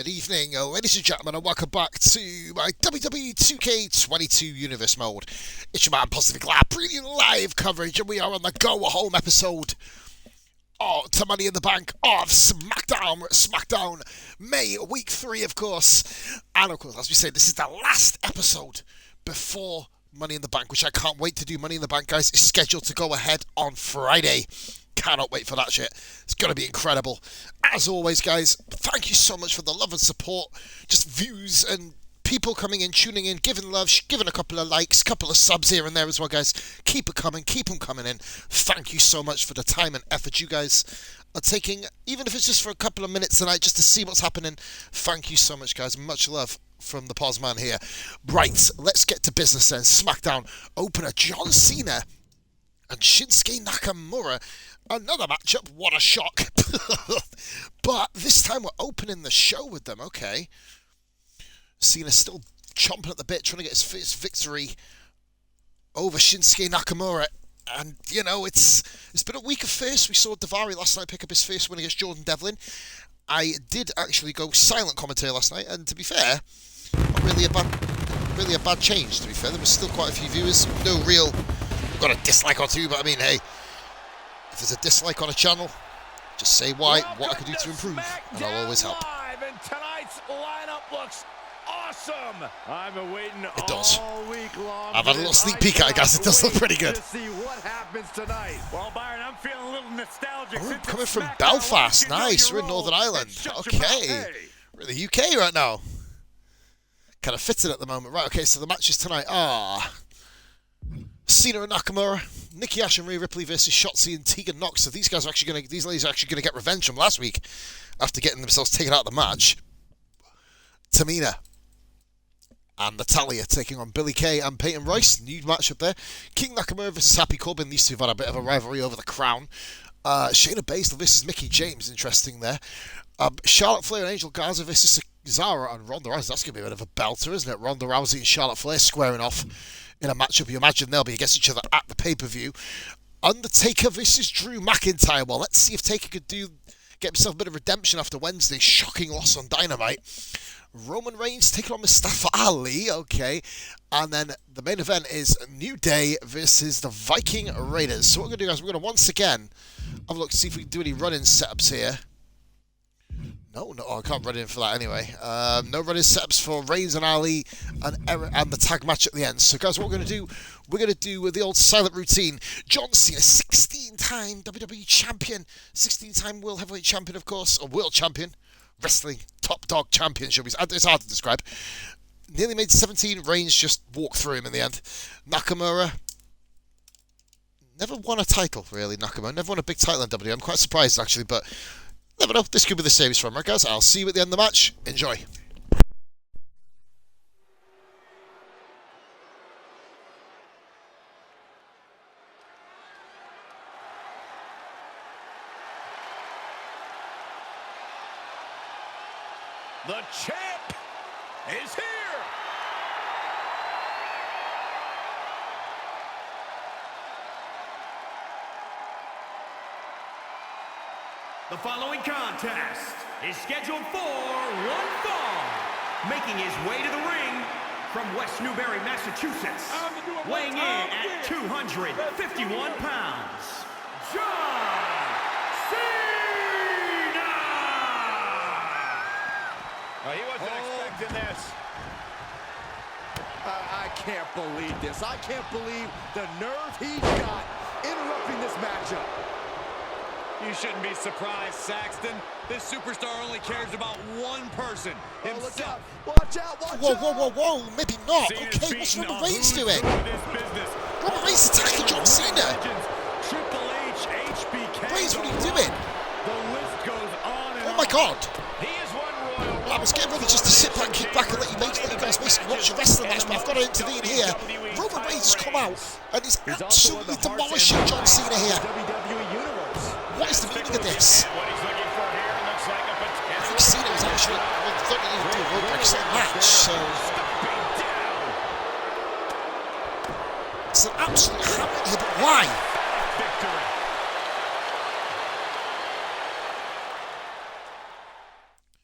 Good evening, ladies and gentlemen, and welcome back to my Wwe 2K22 Universe mode. It's your man, Positive Glad, bringing live coverage, and we are on the go-home episode to Money in the Bank of Smackdown. We're at Smackdown, May, week 3, of course. And, of course, as we say, this is the last episode before Money in the Bank, which I can't wait to do. Money in the Bank, guys, is scheduled to go ahead on Friday. Cannot wait for that shit. It's going to be incredible. As always, guys, thank you so much for the love and support. Just views and people coming in, tuning in, giving love, giving a couple of likes, couple of subs here and there as well, guys. Keep it coming. Keep them coming in. Thank you so much for the time and effort you guys are taking, even if it's just for a couple of minutes tonight, just to see what's happening. Thank you so much, guys. Much love from the Pos Man here. Right, let's get to business then. Smackdown opener, John Cena and Shinsuke Nakamura. Another matchup, what a shock. But this time we're opening the show with them, okay. Cena's still chomping at the bit, trying to get his first victory over Shinsuke Nakamura. And, you know, it's been a week of firsts. We saw Daivari last night pick up his first win against Jordan Devlin. I did actually go silent commentary last night, and to be fair, not really a bad change, to be fair. There was still quite a few viewers. No real, got a dislike or two, but I mean, hey, if there's a dislike on a channel, just say why, what I can do to improve, and I'll always help. And tonight's lineup looks awesome. I've been waiting it does. all week long. I've had a little sneak peek at it, guys. It does look pretty good. To see what happens tonight. Well, Byron, I'm feeling a little nostalgic. Oh, coming from Belfast. Nice. We're in Northern Ireland. Okay. We're in the UK right now. Kind of fitting at the moment. Right, okay, so the matches tonight are Cena and Nakamura, Nikki Ash and Rhea Ripley versus Shotzi and Tegan Nox. So these ladies are actually going to get revenge from last week after getting themselves taken out of the match. Tamina and Natalya taking on Billie Kay and Peyton Royce. New matchup there. King Nakamura versus Happy Corbin. These two have had a bit of a rivalry over the crown. Shayna Baszler versus Mickie James. Interesting there. Charlotte Flair and Angel Garza versus Cesaro and Ronda Rousey. That's going to be a bit of a belter, isn't it? Ronda Rousey and Charlotte Flair squaring off in a matchup. You imagine they'll be against each other at the pay-per-view. Undertaker versus Drew McIntyre. Well, let's see if Taker could get himself a bit of redemption after Wednesday's shocking loss on Dynamite. Roman Reigns taking on Mustafa Ali, okay. And then the main event is New Day versus the Viking Raiders. So what we're going to do, guys, we're going to once again have a look to see if we can do any run-in setups here. No, I can't run in for that anyway. No run-in setups for Reigns and Ali and the tag match at the end. So, guys, what we're going to do, we're going to do the old silent routine. John Cena, 16-time WWE champion, 16-time World Heavyweight champion, of course, or World champion. Wrestling top dog champion, shall we say. It's hard to describe. Nearly made 17. Reigns just walked through him in the end. Nakamura never won a title, really. Nakamura never won a big title in WWE. I'm quite surprised, actually, but never know. This could be the series from, right, guys? I'll see you at the end of the match. Enjoy. The champ is here. The following contest is scheduled for one fall. Making his way to the ring from West Newbury, Massachusetts, weighing in at 251 pounds, John Cena! He wasn't expecting this. I can't believe this. I can't believe the nerve he's got interrupting this matchup. You shouldn't be surprised, Saxton. This superstar only cares about one person, himself. Watch out, watch out. Whoa, maybe not. Okay, what's Roman Reigns doing? Roman Reigns attacking John Cena. Triple H, HBK. Reigns, what are you doing? The list goes on and Oh my God. He is one royal. Well, I was getting ready just to sit back, kick back, and let you guys basically watch the wrestling match, but I've got to intervene here. Roman Reigns has come out and he's absolutely demolishing John Cena here. What is the meaning of this? I think Cena was actually thought he needed to do a road break match, so it's an absolute hammer here, but why?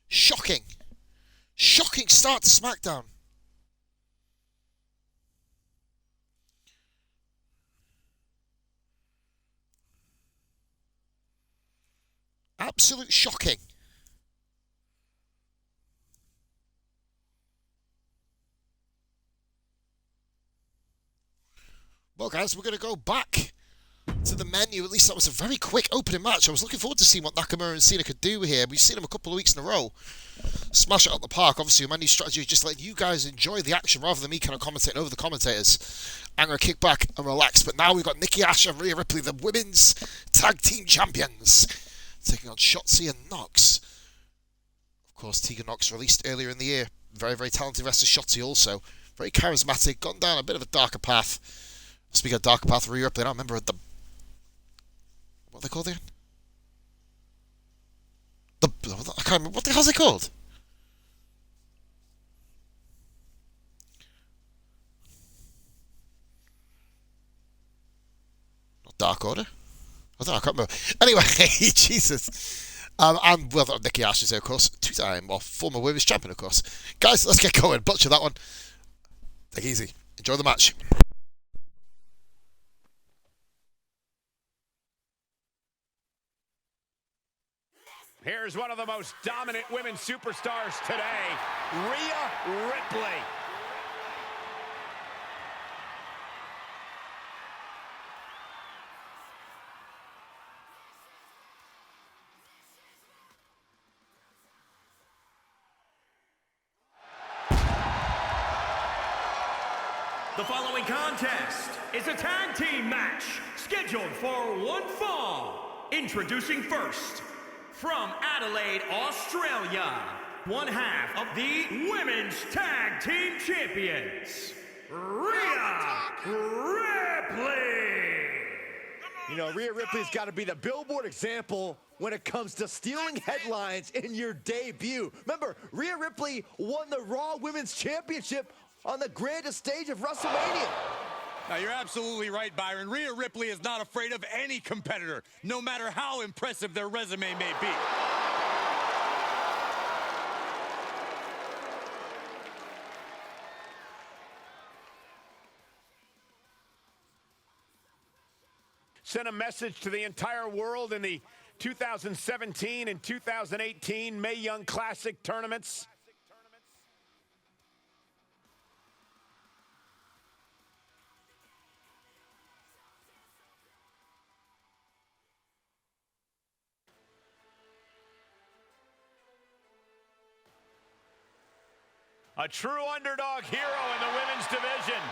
Shocking. start to SmackDown. Absolute shocking. Well, guys, we're going to go back to the menu. At least that was a very quick opening match. I was looking forward to seeing what Nakamura and Cena could do here. We've seen them a couple of weeks in a row. Smash it out the park. Obviously, my new strategy is just letting you guys enjoy the action rather than me kind of commentating over the commentators. I'm going to kick back and relax. But now we've got Nikki Ash and Rhea Ripley, the women's tag team champions, taking on Shotzi and Nox. Of course, Tegan Nox released earlier in the year. Very, very talented wrestler. Shotzi also. Very charismatic. Gone down a bit of a darker path. Speaking of darker path, Rhea Ripley, I don't remember the... What are they called again? I can't remember. What the hell's it called? Not Dark Order? I can't remember. Anyway, Jesus. And well, Nikki Ash is there, of course. Two-time or former women's champion, of course. Guys, let's get going. Butcher that one. Take it easy. Enjoy the match. Here's one of the most dominant women's superstars today, Rhea Ripley. The following contest is a tag team match scheduled for one fall. Introducing first, from Adelaide, Australia, one half of the Women's Tag Team Champions, Rhea Ripley. You know, Rhea Ripley's got to be the billboard example when it comes to stealing headlines in your debut. Remember, Rhea Ripley won the Raw Women's Championship on the grandest stage of WrestleMania. Now, you're absolutely right, Byron. Rhea Ripley is not afraid of any competitor, no matter how impressive their resume may be. Sent a message to the entire world in the 2017 and 2018 Mae Young Classic tournaments. A true underdog hero in the women's division.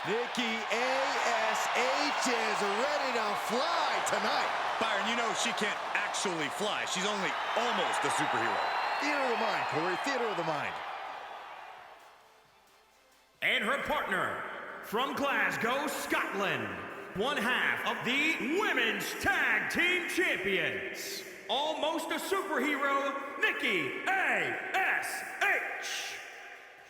Nikki A.S.H. is ready to fly tonight. Byron, you know she can't actually fly. She's only almost a superhero. Theater of the mind, Corey. Theater of the mind. And her partner, from Glasgow, Scotland, one half of the Women's Tag Team Champions, almost a superhero, Nikki A.S.H.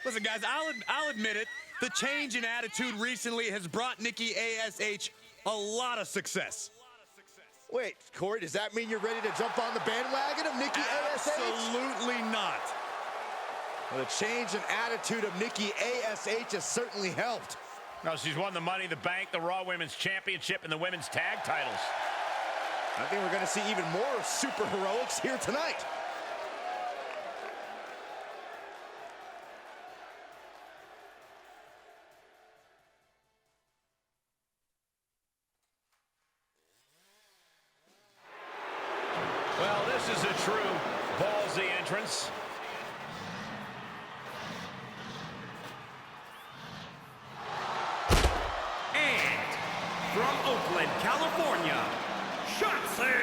Listen, guys, I'll admit it. The change in attitude recently has brought Nikki A.S.H. a lot of success. Wait, Corey, does that mean you're ready to jump on the bandwagon of Nikki A.S.H.? Absolutely not. Well, the change in attitude of Nikki A.S.H. has certainly helped. No, she's won the Money in the Bank, the Raw Women's Championship, and the Women's Tag titles. I think we're going to see even more super heroics here tonight. Well, this is a true ballsy entrance. And from Oakland, California, Shotzi.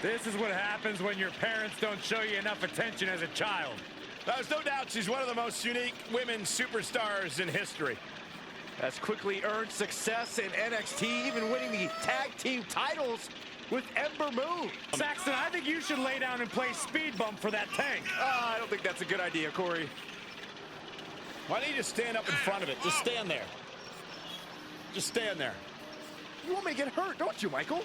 This is what happens when your parents don't show you enough attention as a child. There's no doubt she's one of the most unique women's superstars in history. Has quickly earned success in NXT, even winning the tag team titles with Ember Moon. Saxton, I think you should lay down and play speed bump for that tank. I don't think that's a good idea, Corey. Why don't you just stand up in front of it? Just stand there. Just stand there. You want me to get hurt, don't you, Michael?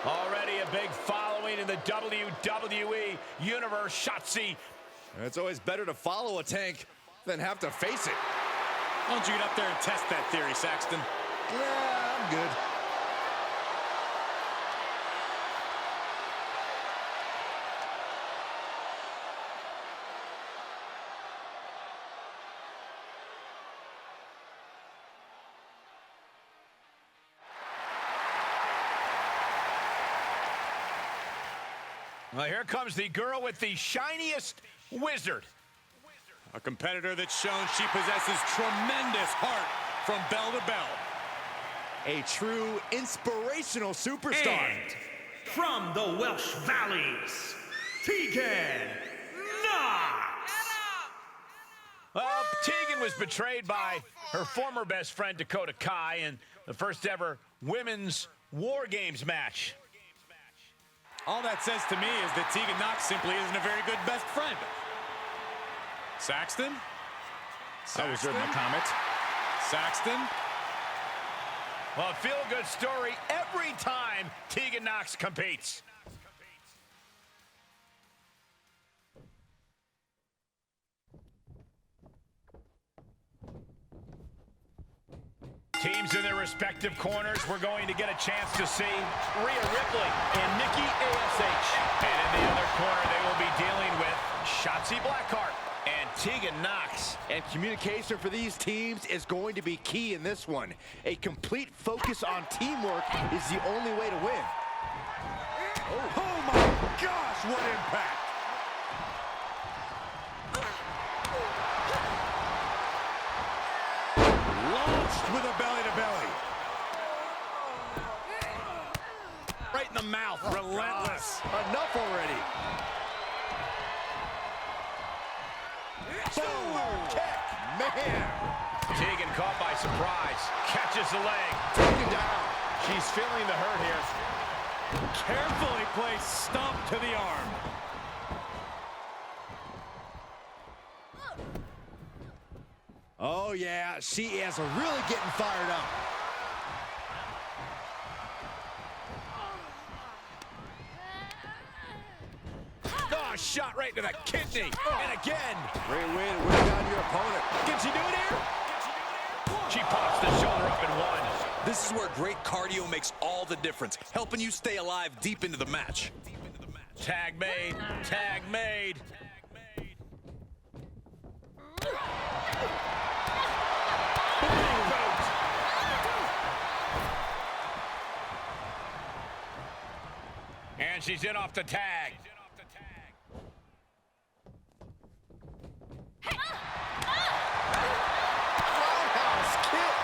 Already a big following in the WWE Universe, Shotzi. It's always better to follow a tank than have to face it. Why don't you get up there and test that theory, Saxton? Yeah, I'm good. Well, here comes the girl with the shiniest wizard. A competitor that's shown she possesses tremendous heart from bell to bell. A true inspirational superstar. And from the Welsh Valleys, Tegan Knox. Well, Tegan was betrayed by her former best friend Dakota Kai in the first ever women's War Games match. All that says to me is that Tegan Knox simply isn't a very good best friend. Saxton? I reserve my comment. Saxton? Well, a feel-good story every time Tegan Knox competes. Teams in their respective corners, we're going to get a chance to see Rhea Ripley and Nikki ASH. And in the other corner, they will be dealing with Shotzi Blackheart and Tegan Knox. And communication for these teams is going to be key in this one. A complete focus on teamwork is the only way to win. Oh my gosh, what impact! Launched with a belly-to-belly. Right in the mouth, relentless. Enough already. Boom! Kick! Man! Tegan caught by surprise. Catches the leg. Taken down. She's feeling the hurt here. Carefully placed stomp to the arm. Oh, yeah, she is really getting fired up. Oh, shot right to the kidney. And again. Great way to win down your opponent. Can she do it here? She pops the shoulder up and one. This is where great cardio makes all the difference, helping you stay alive deep into the match. Tag made. Tag made. And she's in off the tag. Roundhouse kick.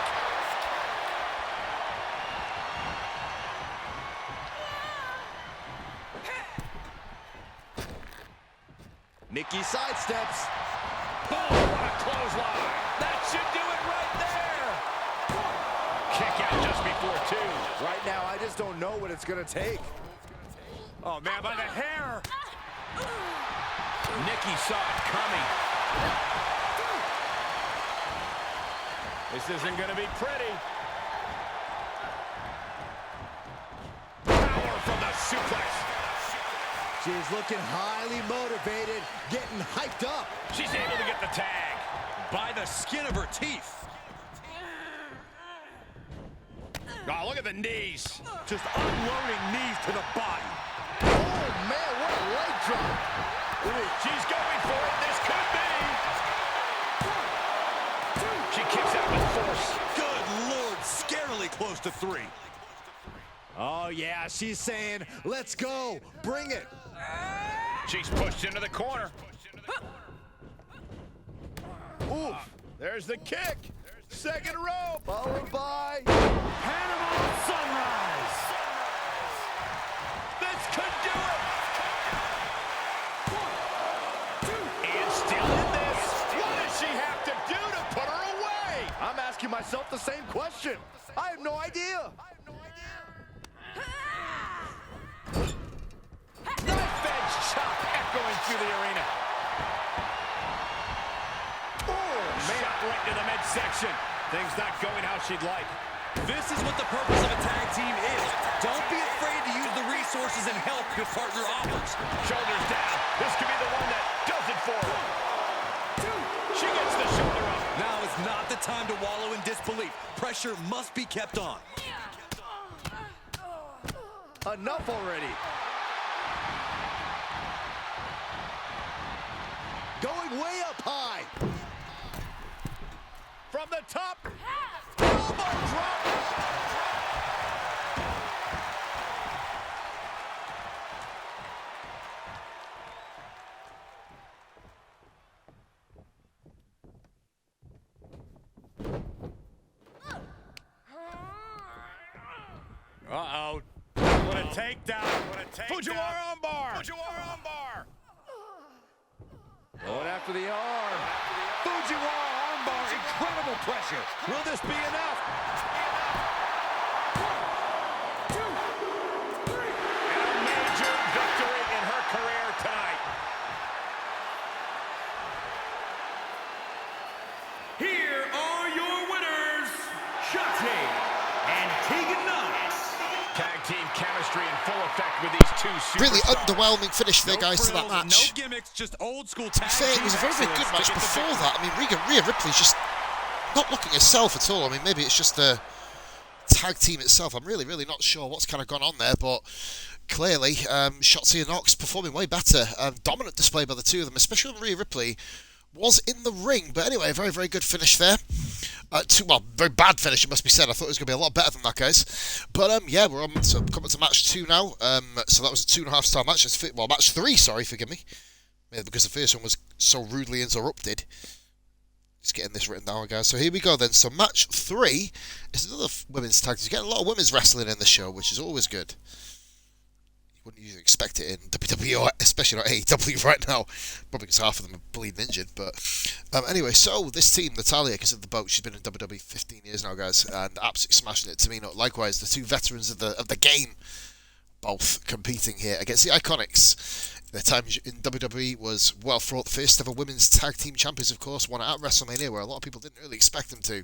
Nikki sidesteps. Boom, what a clothesline. That should do it right there. Kick out just before two. Right now, I just don't know what it's going to take. Oh, man, by the hair. Nikki saw it coming. This isn't going to be pretty. Power from the suplex. She's looking highly motivated, getting hyped up. She's able to get the tag. By the skin of her teeth. Oh, look at the knees. Just unloading knees to the body. Oh, man, what a leg drop. Ooh, she's going for it. This could be. She kicks out with force. Good Lord, scarily close to 3. Oh, yeah, she's saying, let's go, bring it. She's pushed into the corner. Oof. There's the kick. Second rope. Followed by Panama Sunrise. This could do it. And still in this. What does she have to do to put her away? I'm asking myself the same question. I have no idea. Knife edge chop echoing through the arena. Oh, man. Shot right to the midsection. Things not going how she'd like. This is what the purpose of a tag team is. Don't be afraid to use the pressure must be kept on. Enough already. Going way up high. From the top. Elbow drop. Uh-oh. What a takedown. What a takedown. Fujiwara on bar. Fujiwara on bar. Going after the arm. Fujiwara armbar. Incredible pressure. Will this be enough? 1, 2, 3. And a major victory in her career tonight. Here are your winners, Shotzi and Tegan Knox. Tag team chemistry in full effect with these two superstars. Really underwhelming finish there, guys, to that frills, match. No gimmicks, just old school To be tag fair, it was a very, very good match before that. I mean, Rhea Ripley's just not looking herself at all. I mean, maybe it's just the tag team itself. I'm really, really not sure what's kind of gone on there, but clearly, Shotzi and Knox performing way better. Dominant display by the two of them, especially when Rhea Ripley was in the ring. But anyway, a very, very good finish there. Well, very bad finish, it must be said. I thought it was going to be a lot better than that, guys. But yeah, we're on to coming to match 2 now. So that was a 2.5-star match. Well, match 3, sorry, forgive me. Maybe because the first one was so rudely interrupted. Just getting this written down, guys. So here we go then. So match 3 is another women's tag team. You're getting a lot of women's wrestling in the show, which is always good. Wouldn't usually expect it in WWE, or especially not AEW right now. Probably because half of them are bleeding injured. But anyway, so this team, Natalya, because of the boat, she's been in WWE 15 years now, guys, and absolutely smashing it. Tamina, likewise, the two veterans of the game, both competing here against the Iconics. Their time in WWE was well fraught. The first ever women's tag team champions, of course, won at WrestleMania, where a lot of people didn't really expect them to.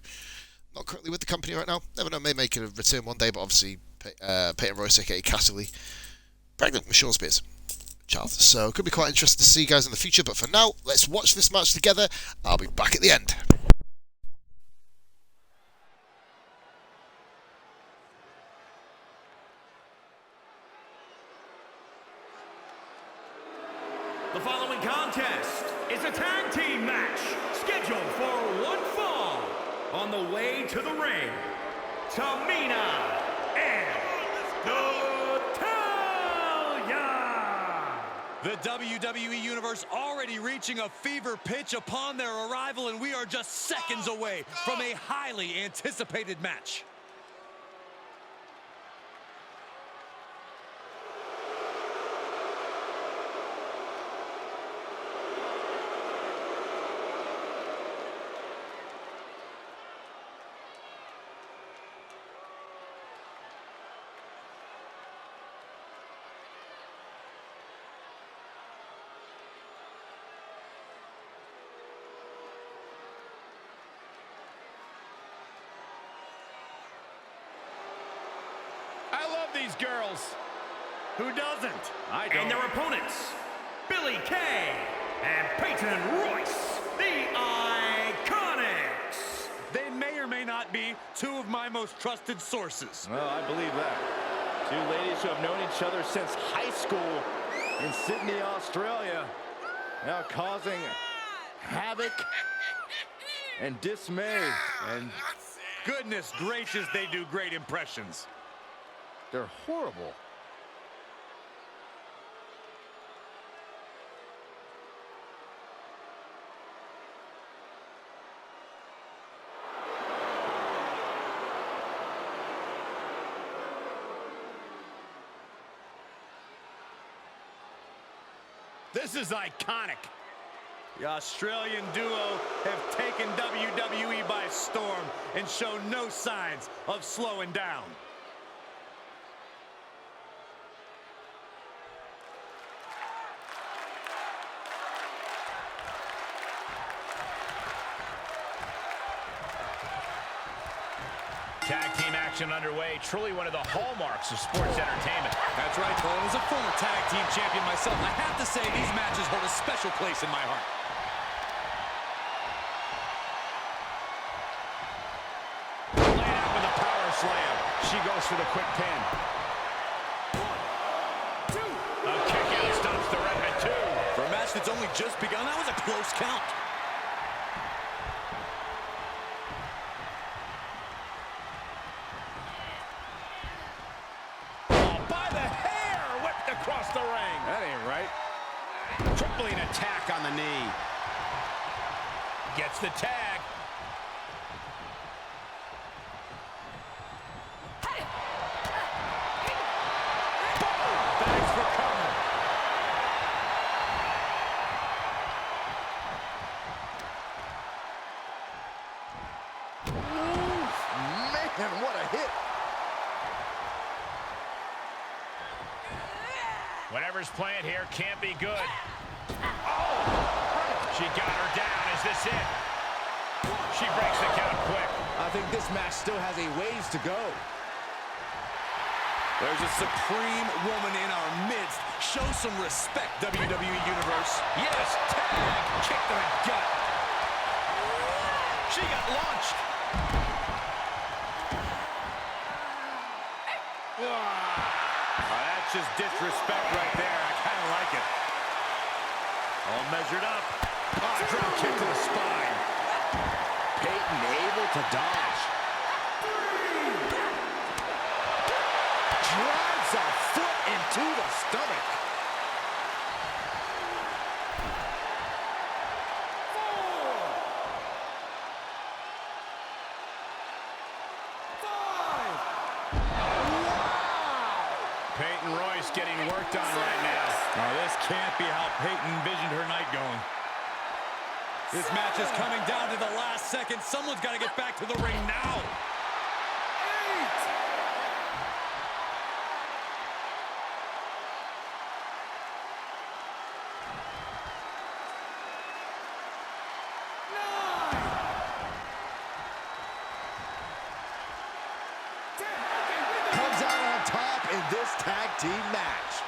Not currently with the company right now. Never know, may make a return one day, but obviously Peyton Royce, aka Cassie, pregnant with Sean Spears' child. So it could be quite interesting to see you guys in the future. But for now, let's watch this match together. I'll be back at the end. The following contest is a tag team match scheduled for 1 fall. On the way to the ring, Tamina and Natalya. The WWE Universe already reaching a fever pitch upon their arrival, and we are just seconds away from a highly anticipated match. I love these girls. Who doesn't? I don't. And their opponents, Billie Kay and Peyton Royce, the Iconics. They may or may not be two of my most trusted sources. Well, I believe that. Two ladies who have known each other since high school in Sydney, Australia, now causing havoc and dismay. And goodness gracious, they do great impressions. They're horrible. This is iconic. The Australian duo have taken WWE by storm and show no signs of slowing down. Tag team action underway. Truly one of the hallmarks of sports entertainment. That's right, Cole. As a former tag team champion myself, I have to say these matches hold a special place in my heart. Laid out with a quick pin. 1, 2. A kick out stops the ref at 2. For a match that's only just begun, that was a close count. By the hair, whipped across the ring. That ain't right. Crippling attack on the knee. Gets the tag. Thanks for coming. Man, what a hit. Whatever's playing here can't be good. Oh! She got her down. Is this it? She breaks the count quick. I think this match still has a ways to go. There's a supreme woman in our midst. Show some respect, WWE Universe. Yes, tag. Kick to the gut. She got launched. That's just disrespect right there. I kind of like it. All measured up. Drop kick to the spine. Peyton able to dodge. Drives a foot into the stomach. 4, 5. Peyton Royce getting worked on right now. Oh, this can't be how Peyton envisioned her night going. This match is coming down to the last second. Someone's got to get back to the ring now. 8, 9. Comes out on top in this tag team match.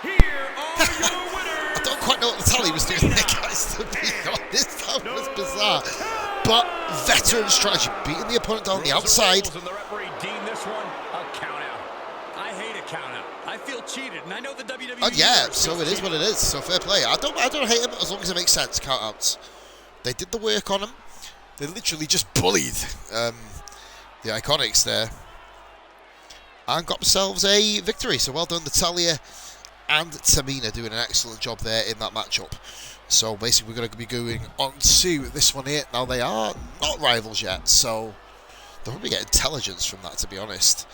Here are your winners. I don't quite know what the tally was doing there, guys, to be honest. That was bizarre. But veteran strategy, beating the opponent down the outside. And the referee deemed this one a count out. I hate a count out. I feel cheated, and I know the WWE. Oh yeah, so it is what it is. So fair play. I don't hate him as long as it makes sense. Count outs. They did the work on him. They literally just bullied the Iconics there and got themselves a victory. So well done, Natalya and Tamina, doing an excellent job there in that matchup. So basically we're going to be going on to this one here. Now they are not rivals yet, so they'll probably get intelligence from that, to be honest.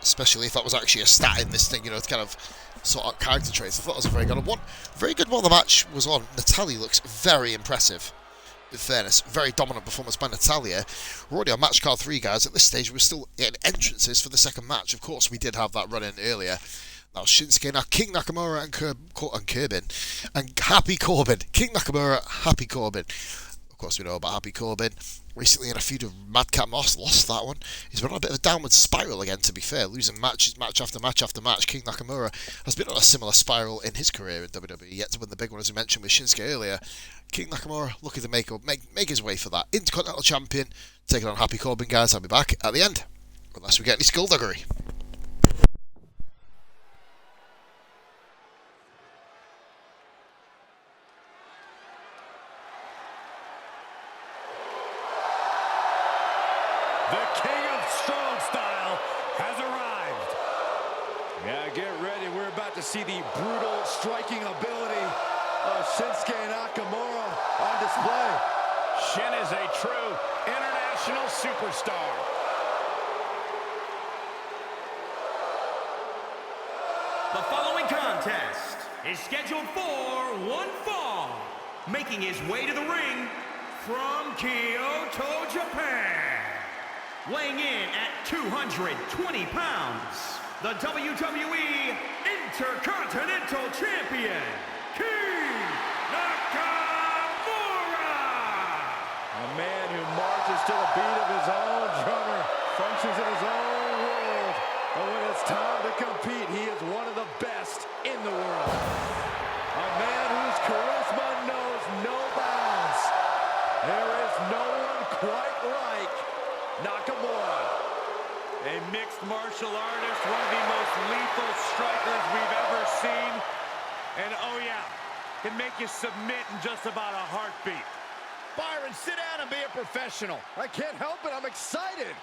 Especially if that was actually a stat in this thing, you know, it's kind of sort of character traits. I thought it was a very good one. Very good while the match was on. Natalya looks very impressive. In fairness, very dominant performance by Natalya. We're already on match card 3, guys. At this stage, we're still getting entrances for the second match. Of course, we did have that run in earlier. That was Shinsuke, King Nakamura and Corbin. And Happy Corbin. King Nakamura, Happy Corbin. Of course, we know about Happy Corbin. Recently in a feud of Madcap Moss, lost that one. He's been on a bit of a downward spiral again, to be fair. Losing match after match after match. King Nakamura has been on a similar spiral in his career in WWE. Yet to win the big one, as we mentioned with Shinsuke earlier. King Nakamura looking to make his way for that. Intercontinental Champion, taking on Happy Corbin, guys. I'll be back at the end. Unless we get any skullduggery. The king of strong style has arrived. Yeah, get ready. We're about to see the brutal striking ability of Shinsuke Nakamura on display. Shin is a true international superstar. The following contest is scheduled for one fall. Making his way to the ring from Kyoto, Japan. Weighing in at 220 pounds, the WWE Intercontinental Champion, King Nakamura! A man who marches to the beat of his own drummer, functions in his own world, but when it's time to compete, he is one of the best in the world. A man whose charisma knows no bounds. There is no one quite like Nakamura. A martial artist, one of the most lethal strikers we've ever seen. And oh yeah, can make you submit in just about a heartbeat. Byron, sit down and be a professional. I can't help it. I'm excited.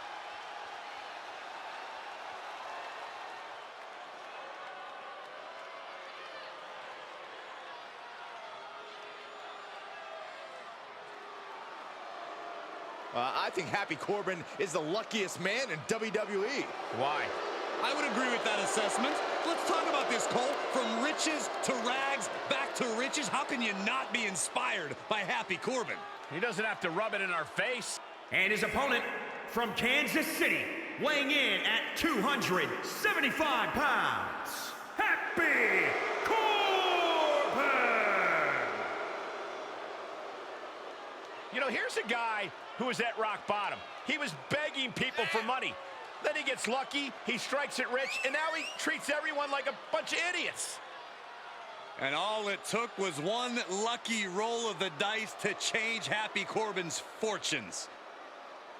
I think Happy Corbin is the luckiest man in WWE. Why? I would agree with that assessment. Let's talk about this, Cole. From riches to rags, back to riches. How can you not be inspired by Happy Corbin? He doesn't have to rub it in our face. And his opponent from Kansas City, weighing in at 275 pounds, Happy Corbin! You know, here's a guy who was at rock bottom. He was begging people for money. Then he gets lucky, he strikes it rich, and now he treats everyone like a bunch of idiots. And all it took was one lucky roll of the dice to change Happy Corbin's fortunes.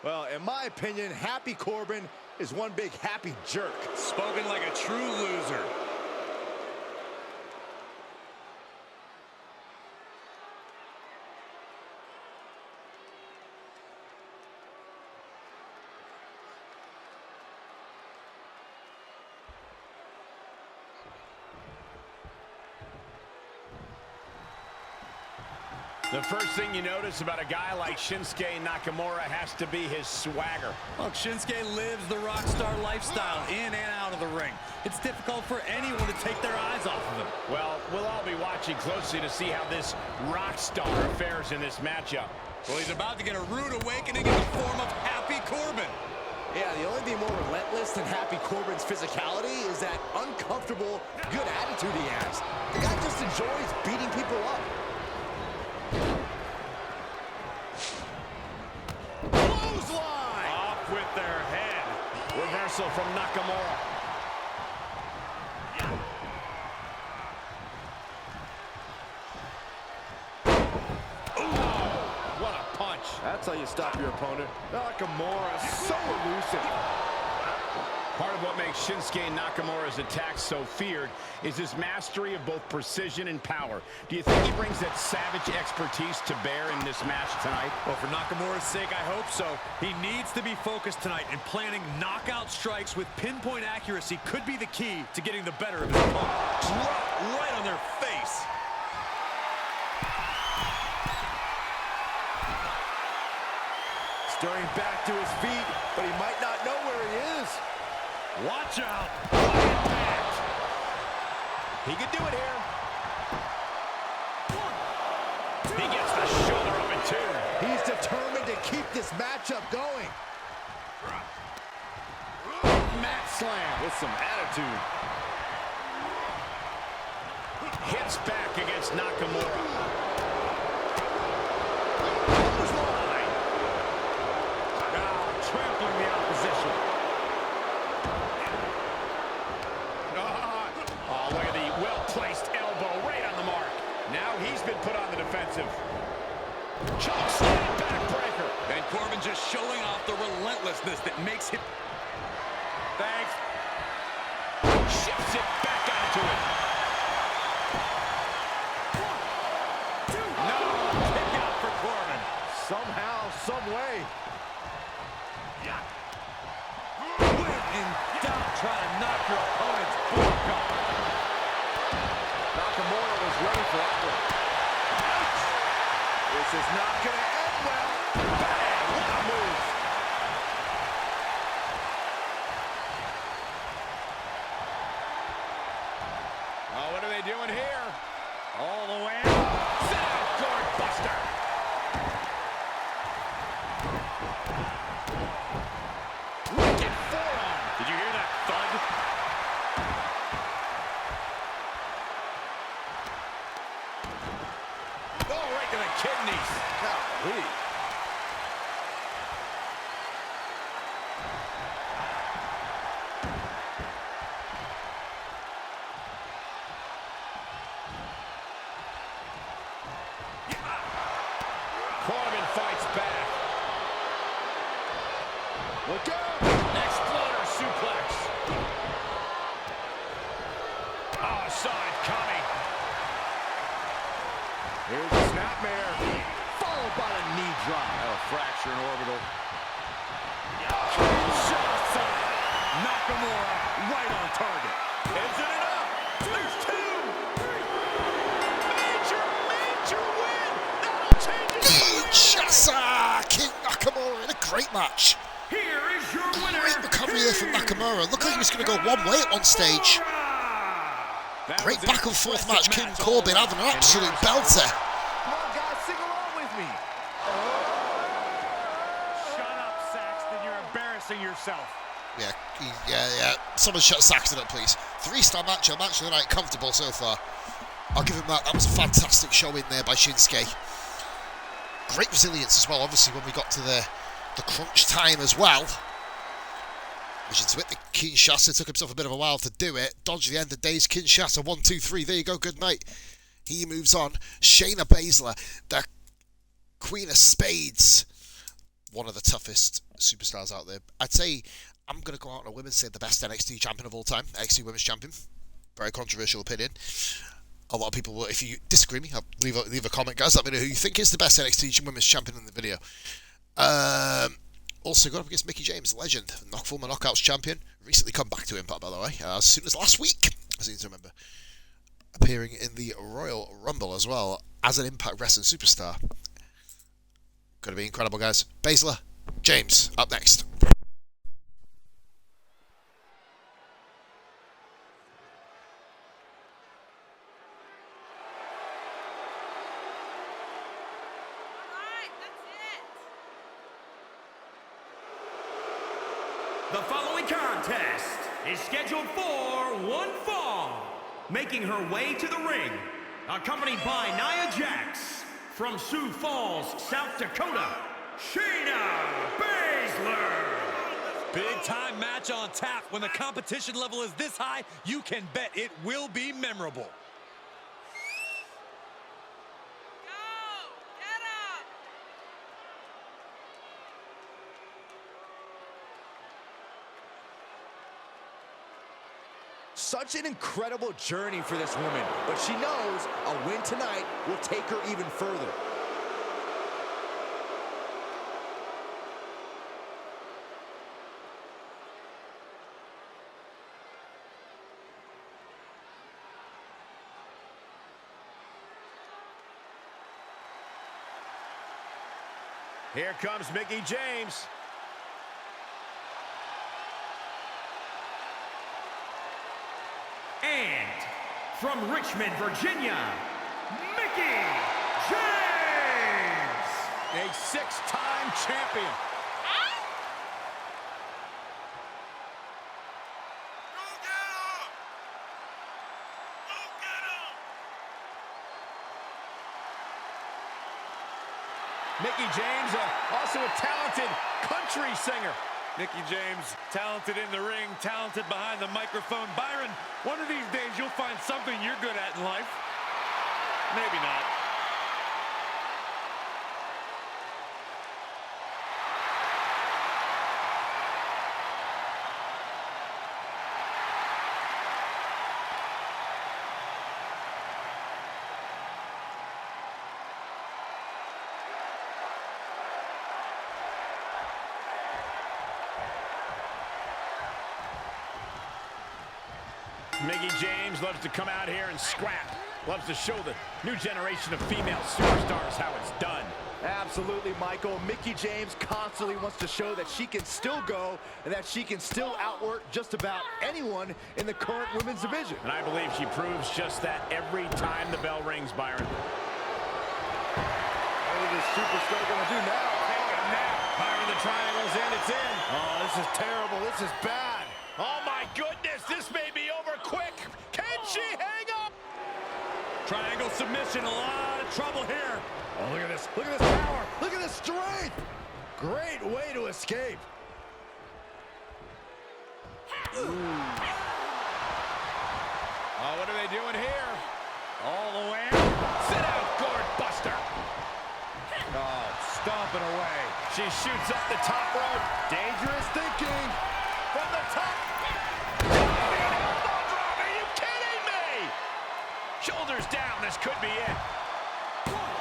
Well, in my opinion, Happy Corbin is one big happy jerk. Spoken like a true loser. The first thing you notice about a guy like Shinsuke Nakamura has to be his swagger. Look, Shinsuke lives the rock star lifestyle in and out of the ring. It's difficult for anyone to take their eyes off of him. Well, we'll all be watching closely to see how this rock star fares in this matchup. Well, he's about to get a rude awakening in the form of Happy Corbin. Yeah, the only thing more relentless than Happy Corbin's physicality is that uncomfortable, good attitude he has. The guy just enjoys beating people up. Clothesline! Off with their head. Reversal from Nakamura. Oh, what a punch. That's how you stop your opponent. Nakamura is so elusive. Part of what makes Shinsuke Nakamura's attacks so feared is his mastery of both precision and power. Do you think he brings that savage expertise to bear in this match tonight? Well, for Nakamura's sake, I hope so. He needs to be focused tonight, and planning knockout strikes with pinpoint accuracy could be the key to getting the better of his opponent. Drop right on their face. Stirring back to his feet, but he might not know where he is. Watch out. Impact. He could do it here. He gets the shoulder up in two. He's determined to keep this matchup going. Mat slam With some attitude. hits back against Nakamura. Trampling the opposition. Oh, look at the well-placed elbow right on the mark. Now he's been put on the defensive. Choke slam backbreaker. And Corbin just showing off the relentlessness that makes him... Thanks. Shifts it back onto it. No, kick out for Corbin. Somehow, some way. When in doubt, try to knock your opponent's block off. Nakamura was ready for that one. This is not going to end well. Bang! What a move. Oh, what are they doing here? All the way. Sit out, guard buster. Wicked forearm. Did you hear that thud? Oh, right to the kidneys. Golly. Corbin fights back. Look out. Exploder suplex. saw it coming. Here's the snapmare, followed by the knee drop. That'll fracture an orbital. Shots up. Nakamura right on target. Isn't it up? There's two. Major win. That'll change it. Kinshasa! King Nakamura in a great match. Here is your winner. Great recovery there from Nakamura. Looked like he was going to go one way at one stage. Great back and forth match. King Corbin having an absolute belter. Come on, guys, sing along with me. Shut up, Saxton. You're embarrassing yourself. Yeah. Someone shut Saxton up, please. 3-star match, a match of the night, comfortable so far. I'll give him that. That was a fantastic showing there by Shinsuke. Great resilience as well, obviously, when we got to the crunch time as well. Into it, the Kinshasa took himself a bit of a while to do it. Dodge the end of days. Kinshasa 1, 2, 3. There you go. Good night. He moves on. Shayna Baszler, the Queen of Spades, one of the toughest superstars out there. I'd say I'm going to go out on a women's say the best NXT champion of all time. NXT Women's Champion. Very controversial opinion. A lot of people will, if you disagree with me, leave a comment, guys. Let me know who you think is the best NXT Women's Champion in the video. Also got up against Mickie James, legend, former Knockouts champion. Recently come back to Impact, by the way, as soon as last week, I seem to remember. Appearing in the Royal Rumble as well, as an Impact Wrestling superstar. Gonna be incredible, guys. Baszler, James, up next. The following contest is scheduled for one fall. Making her way to the ring, accompanied by Nia Jax, from Sioux Falls, South Dakota, Shayna Baszler. Big time match on tap. When the competition level is this high, you can bet it will be memorable. Such an incredible journey for this woman, but she knows a win tonight will take her even further. Here comes Mickie James. And from Richmond, Virginia, Mickie James. A 6-time champion. Mickie James, also a talented country singer. Mickie James, talented in the ring, talented behind the microphone. Byron, one of these days you'll find something you're good at in life. Maybe not. Mickie James loves to come out here and scrap. Loves to show the new generation of female superstars how it's done. Absolutely, Michael. Mickie James constantly wants to show that she can still go and that she can still outwork just about anyone in the current women's division. And I believe she proves just that every time the bell rings, Byron. What is this superstar going to do now? Take a nap. Byron, the triangle's in. It's in. Oh, this is terrible. This is bad. Oh, my goodness. This may be over quick. Can she hang up? Triangle submission, a lot of trouble here. Oh, look at this. Look at this power. Look at this strength. Great way to escape. Oh, what are they doing here? All the way. Sit out, gourd buster. Oh, stomping away. She shoots up the top rope. Dangerous thinking. From the top. Elbow drop. Are you kidding me? This could be it.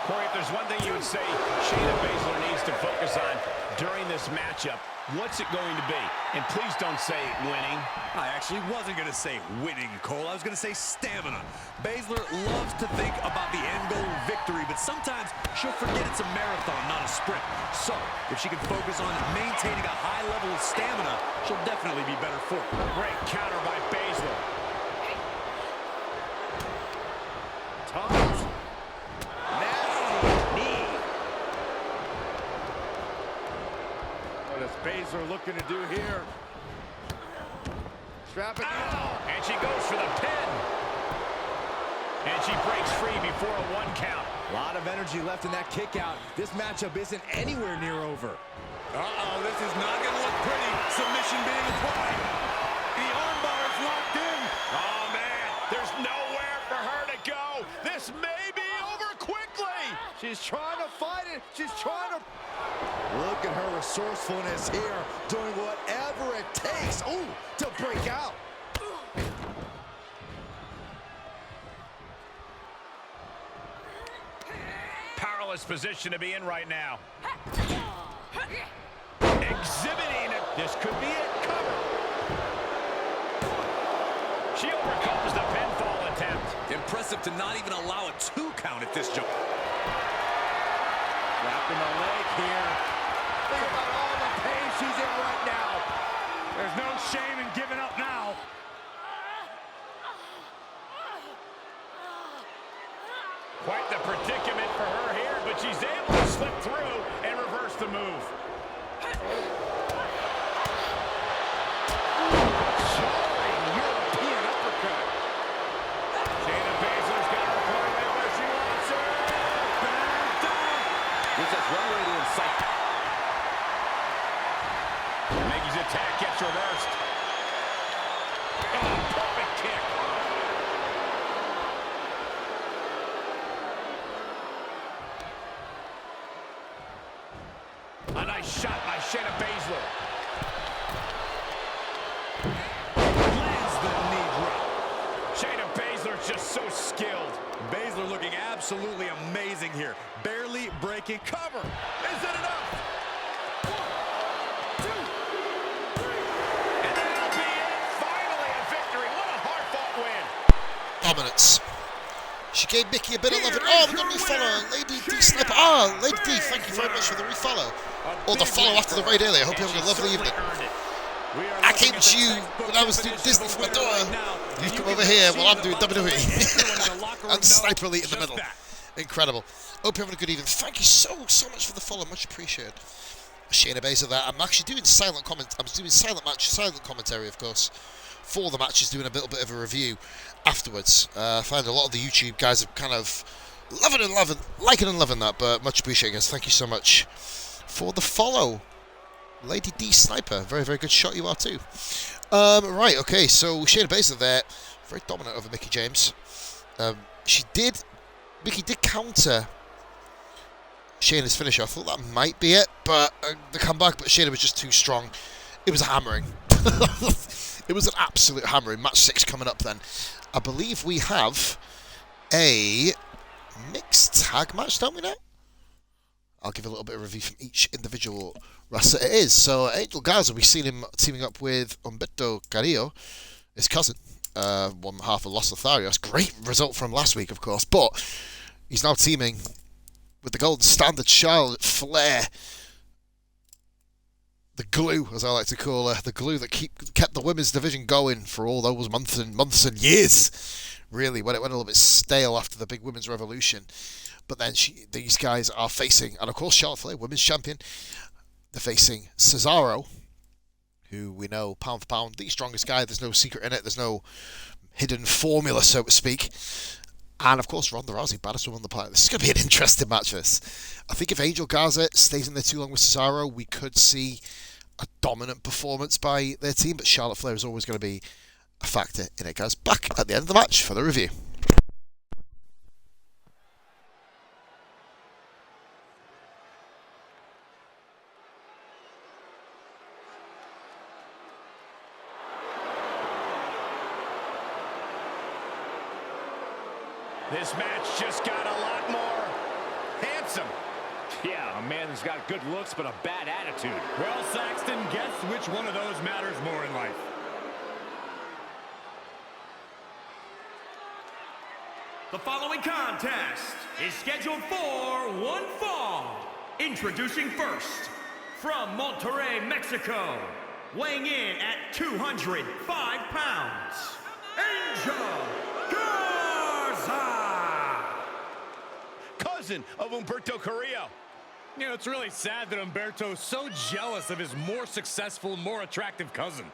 Corey, if there's one thing you would say Shayna Baszler needs to focus on during this matchup, what's it going to be? And please don't say winning. I actually wasn't going to say winning, Cole. I was going to say stamina. Baszler loves to think about the end goal victory, but sometimes she'll forget it's a marathon, not a sprint. So, if she can focus on maintaining a high level of stamina, she'll definitely be better for it. Great counter by Baszler. Toss. Nasty knee. What is Baszler looking to do here? Strap it down. And she goes for the pin. And she breaks free before a 1 count. A lot of energy left in that kick out. This matchup isn't anywhere near over. Uh-oh, this is not going to look pretty. Submission being applied. The armbar is locked in. Oh, man, there's nowhere for her to go. This may be over quickly. She's trying to fight it. She's trying to... Look at her resourcefulness here, doing whatever it takes, to break out. Powerless position to be in right now. Exhibiting it. This could be it. Cover. She overcomes the pinfall attempt. Impressive to not even allow a 2 count at this jump. Wrapping the leg here. Think about all the pain she's in right now. There's no shame in giving up now. Quite the predicament for her here, but she's able to slip through and reverse the move. Jarring European uppercut. Shayna Baszler's got her point right where she wants her. Back down. Gives us runway to incite. Maggie's attack gets reversed. Oh, perfect kick. A nice shot by Shayna Baszler. Lands the knee drop. Shayna Baszler's just so skilled. Baszler looking absolutely amazing here. Barely breaking cover. Is it enough? And that'll be it. Finally a victory. What a hard-fought win. Dominance. She gave Mickey a bit of love. Oh, we got a new follow. Lady D Sniper. Oh, Lady D, thank you very much for the refollow. Or the follow after the raid earlier. I hope you're having a lovely evening. I came to you when I was doing Disney for my daughter. You come over here while I'm doing WWE. And Sniper Elite in the middle. Incredible. Hope you're having a good evening. Thank you so much for the follow. Much appreciated. Shayna Baszler there. I'm actually doing silent commentary, of course, for the matches, doing a little bit of a review afterwards. I find a lot of the YouTube guys are kind of liking and loving that, but much appreciated, guys. Thank you so much for the follow. Lady D Sniper, very, very good shot you are too. Right, okay, so Shayna Baszler there, very dominant over Mickie James. Mickie did counter Shayna's finish. I thought that might be it, but the comeback, but Shayna was just too strong. It was a hammering. It was an absolute hammering. Match 6 coming up then. I believe we have a mixed tag match, don't we now? I'll give a little bit of review from each individual wrestler it is. So Angel Garza, we've seen him teaming up with Humberto Carrillo, his cousin, one half of Los Lotharios. Great result from last week, of course, but he's now teaming with the Golden Standard Charlotte Flair. The glue, as I like to call her, the glue that kept the women's division going for all those months and years. Really, when it went a little bit stale after the big women's revolution. But then these guys are facing, and of course Charlotte Flair, women's champion, they're facing Cesaro, who we know, pound for pound, the strongest guy. There's no secret in it. There's no hidden formula, so to speak. And of course, Ronda Rousey, baddest woman on the planet. This is going to be an interesting match, this. I think if Angel Garza stays in there too long with Cesaro, we could see a dominant performance by their team, but Charlotte Flair is always going to be a factor in it, guys. Back at the end of the match for the review. This match just got a lot more handsome. Yeah, a man who's got good looks but a bad attitude. Well, Saxton, guess which one of those matters more in life? The following contest is scheduled for one fall. Introducing first, from Monterrey, Mexico, weighing in at 205 pounds, Angel Garza. Cousin of Humberto Carrillo. You know, it's really sad that Humberto's so jealous of his more successful, more attractive cousin.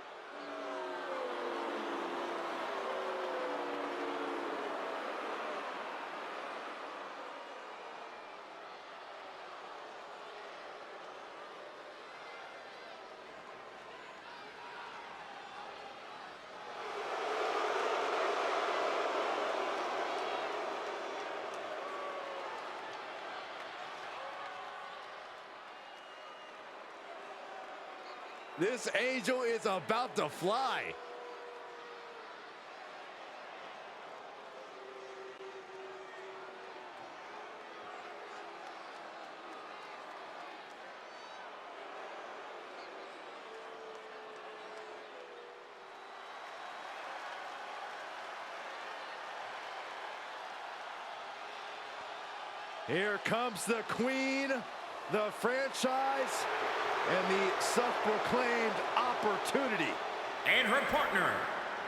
This Angel is about to fly. Here comes the queen, the franchise, and the self-proclaimed opportunity. And her partner,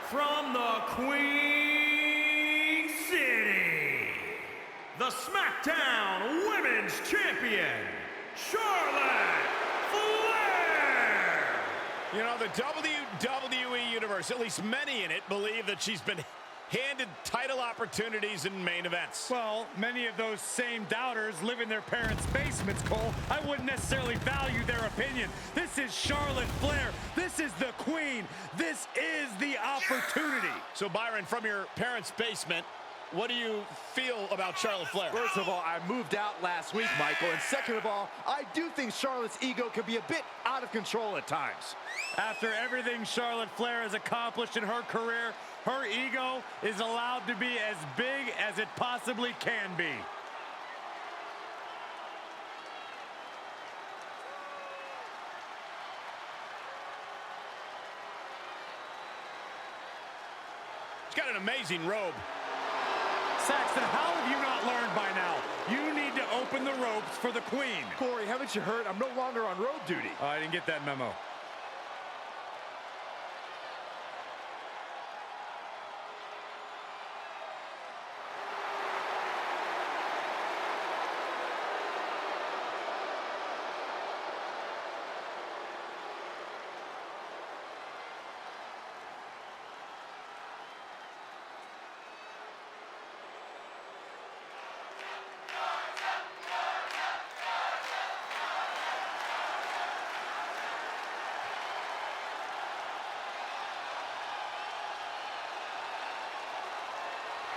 from the Queen City, the Smackdown Women's Champion, Charlotte Flair! You know, the WWE Universe, at least many in it, believe that she's been handed title opportunities in main events. Well, many of those same doubters live in their parents' basements, Cole. I wouldn't necessarily value their opinion. This is Charlotte Flair. This is the queen. This is the opportunity. So, Byron, from your parents' basement, what do you feel about Charlotte Flair? First of all, I moved out last week, Michael. And second of all, I do think Charlotte's ego can be a bit out of control at times. After everything Charlotte Flair has accomplished in her career, her ego is allowed to be as big as it possibly can be. She's got an amazing robe. Saxton, how have you not learned by now? You need to open the ropes for the queen. Corey, haven't you heard? I'm no longer on road duty. I didn't get that memo.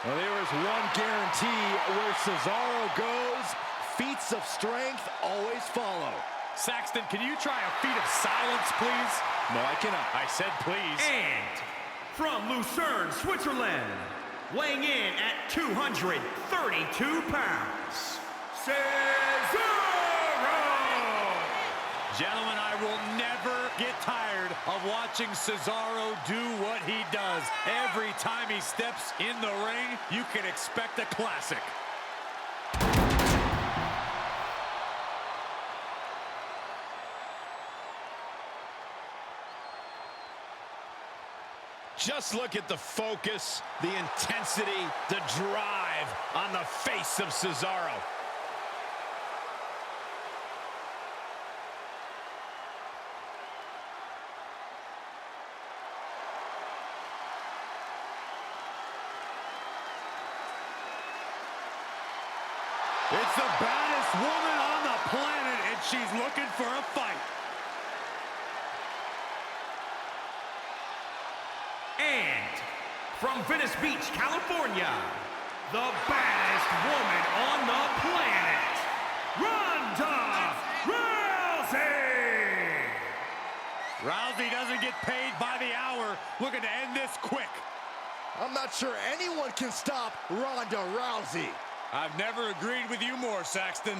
Well, there is one guarantee: where Cesaro goes, feats of strength always follow. Saxton, can you try a feat of silence, please? No, I cannot. I said please. And from Lucerne, Switzerland, weighing in at 232 pounds, Cesaro! Gentlemen, I will never get tired of watching Cesaro do what he does. Every time he steps in the ring, you can expect a classic. Just look at the focus, the intensity, the drive on the face of Cesaro. It's the baddest woman on the planet, and she's looking for a fight. And from Venice Beach, California, the baddest woman on the planet, Ronda Rousey! Rousey doesn't get paid by the hour, looking to end this quick. I'm not sure anyone can stop Ronda Rousey. I've never agreed with you more, Saxton.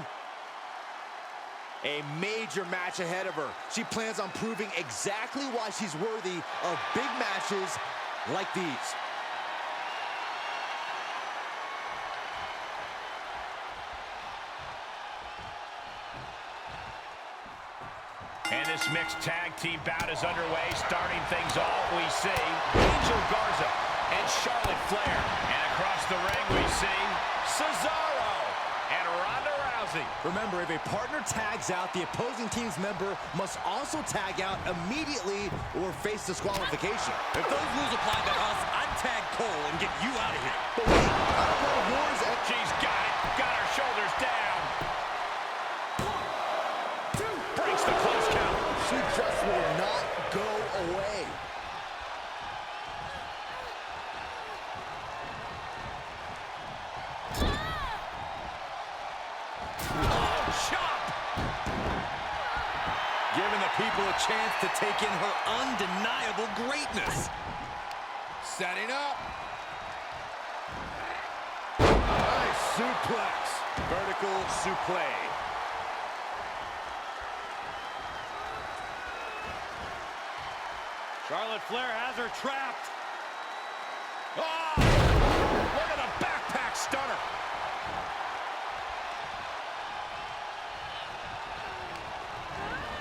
A major match ahead of her. She plans on proving exactly why she's worthy of big matches like these. And this mixed tag team bout is underway. Starting things off, we see Angel Garza and Charlotte Flair. And across the ring, we see Cesaro and Ronda Rousey. Remember, if a partner tags out, the opposing team's member must also tag out immediately or face disqualification. If those rules apply to us, I'd tag Cole and get you out of here. But wait, I don't know if yours and... She's got it. Got her shoulders down. 1, 2. Breaks the close count. She just will not go away. Giving the people a chance to take in her undeniable greatness. Setting up. Nice suplex. Vertical suplex. Charlotte Flair has her trapped. Oh! Look at the backpack stunner.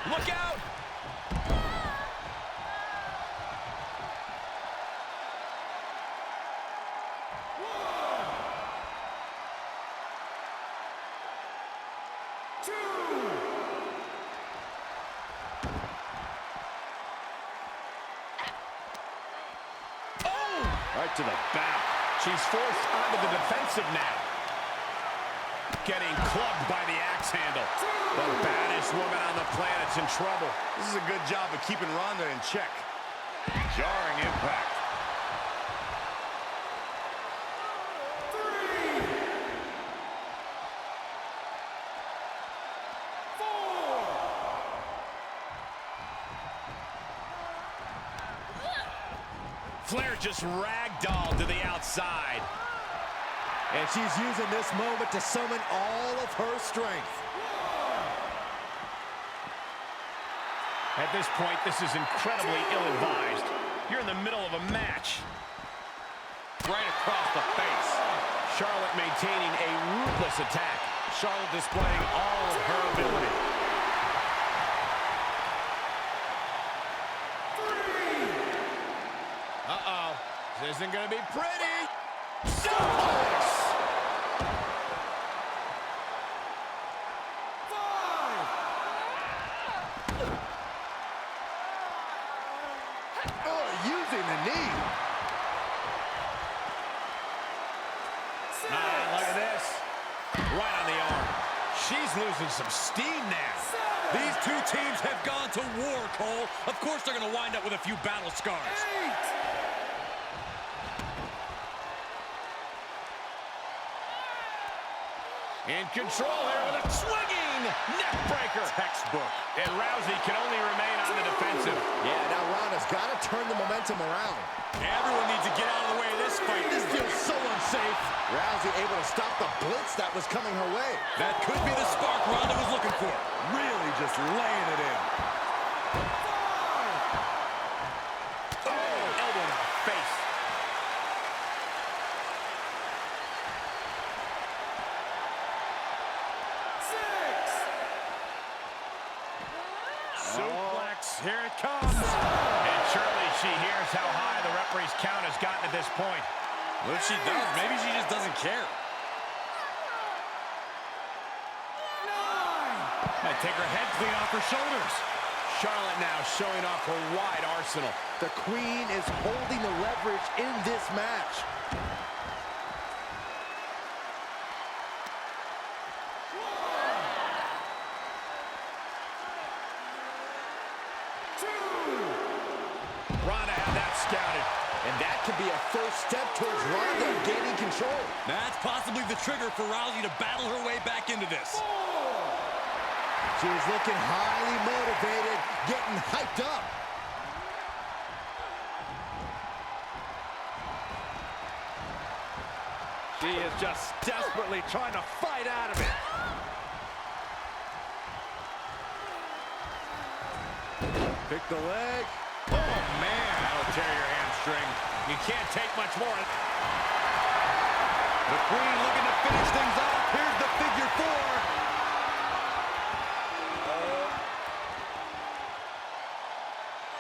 Look out! Right to the back. She's forced onto the defensive now. Getting clubbed by the axe handle. The baddest woman on the planet's in trouble. This is a good job of keeping Ronda in check. Jarring impact. Flair just ragdolled to the outside. And she's using this moment to summon all of her strength. At this point, this is incredibly ill-advised. You're in the middle of a match. Right across the face. Charlotte maintaining a ruthless attack. Charlotte displaying all of her ability. Uh-oh. This isn't going to be pretty. Suplex! 5. Oh, using the knee. Look at this. Right on the arm. She's losing some steam now. These two teams have gone to war, Cole. Of course they're going to wind up with a few battle scars. 8. In control here with a swinging neck breaker. Textbook. And Rousey can only remain on the defensive. Yeah, now Ronda's got to turn the momentum around. Everyone needs to get out of the way of this fight. This feels so unsafe. Rousey able to stop the blitz that was coming her way. That could be the spark Ronda was looking for. Really just laying it in. 5. Elbow to the face. Suplex. Here it comes. And surely she hears how high the referee's count has gotten at this point. What if she does? Maybe she just doesn't care. 9. Might take her head clean off her shoulders. Charlotte now showing off her wide arsenal. The Queen is holding the leverage in this match. Ronda had that scouted. And that could be a first step towards Ronda gaining control. That's possibly the trigger for Rousey to battle her way back into this. 4. She's looking highly motivated, getting hyped up. He is just desperately trying to fight out of it. Pick the leg. Oh, man, that'll tear your hamstring. You can't take much more. The Queen looking to finish things off. Here's the figure 4.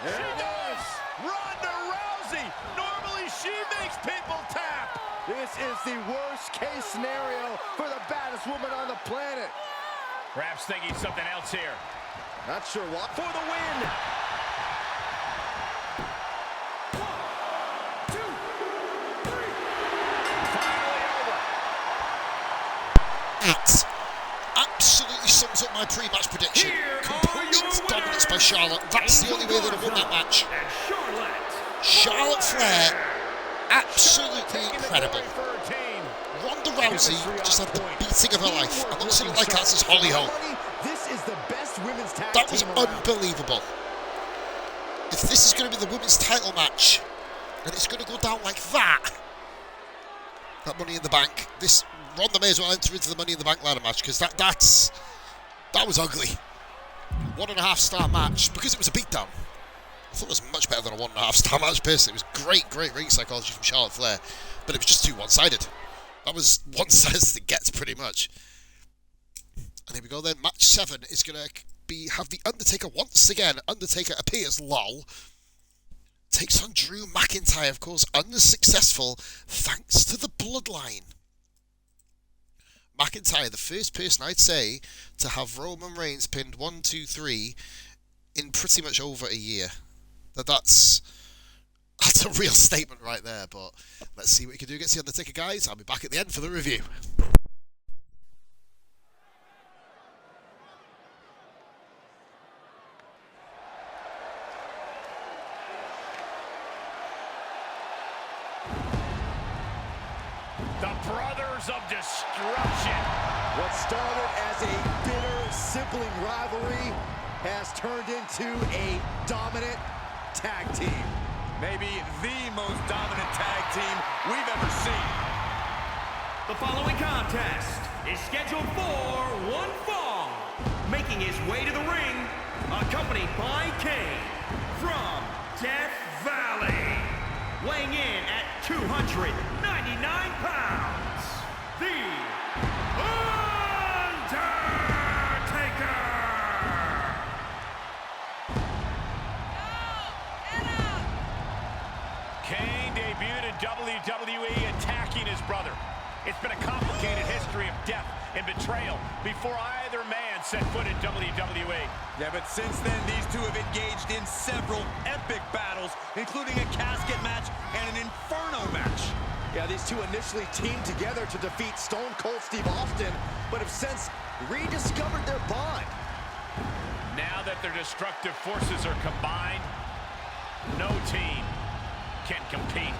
There it is. Ronda Rousey. Normally she makes people tap. This is the worst case scenario for the baddest woman on the planet. Perhaps thinking something else here. Not sure what. For the win. That absolutely sums up my pre-match prediction. Complete dominance by Charlotte. That's the only way they'd have won that match. Charlotte Flair, absolutely incredible. Ronda Rousey just had the beating of her life. I'm not saying it like that's as Holly Holm. This is the best women's tag That was team around. unbelievable. If this is going to be the women's title match, and it's going to go down like that Money in the Bank, this Ronda may as well enter into the Money in the Bank ladder match, because that was ugly. 1.5 star match, because it was a beatdown. I thought it was much better than a 1.5 star match personally. It was great ring psychology from Charlotte Flair, but it was just too one-sided. That was one-sided as it gets, pretty much. And here we go then. Match 7 is going to have the Undertaker once again. Undertaker appears, lol. Takes on Drew McIntyre, of course, unsuccessful thanks to the bloodline. McIntyre, the first person I'd say to have Roman Reigns pinned 1, 2, 3 in pretty much over a year. That's a real statement right there, but let's see what we can do against the Undertaker, guys. I'll be back at the end for the review. The Brothers of Destruction. What started as a bitter sibling rivalry has turned into a dominant tag team. Maybe the most dominant tag team we've ever seen. The following contest is scheduled for one fall. Making his way to the ring, accompanied by Kane from Death Valley. Weighing in at 299 pounds, the Undertaker! Kane debuted in WWE attacking his brother. It's been a complicated history of death and betrayal before either man set foot in WWE. Yeah, but since then, these two have engaged in several epic battles, including a casket match and an Inferno match. Yeah, these two initially teamed together to defeat Stone Cold Steve Austin, but have since rediscovered their bond. Now that their destructive forces are combined, no team can compete.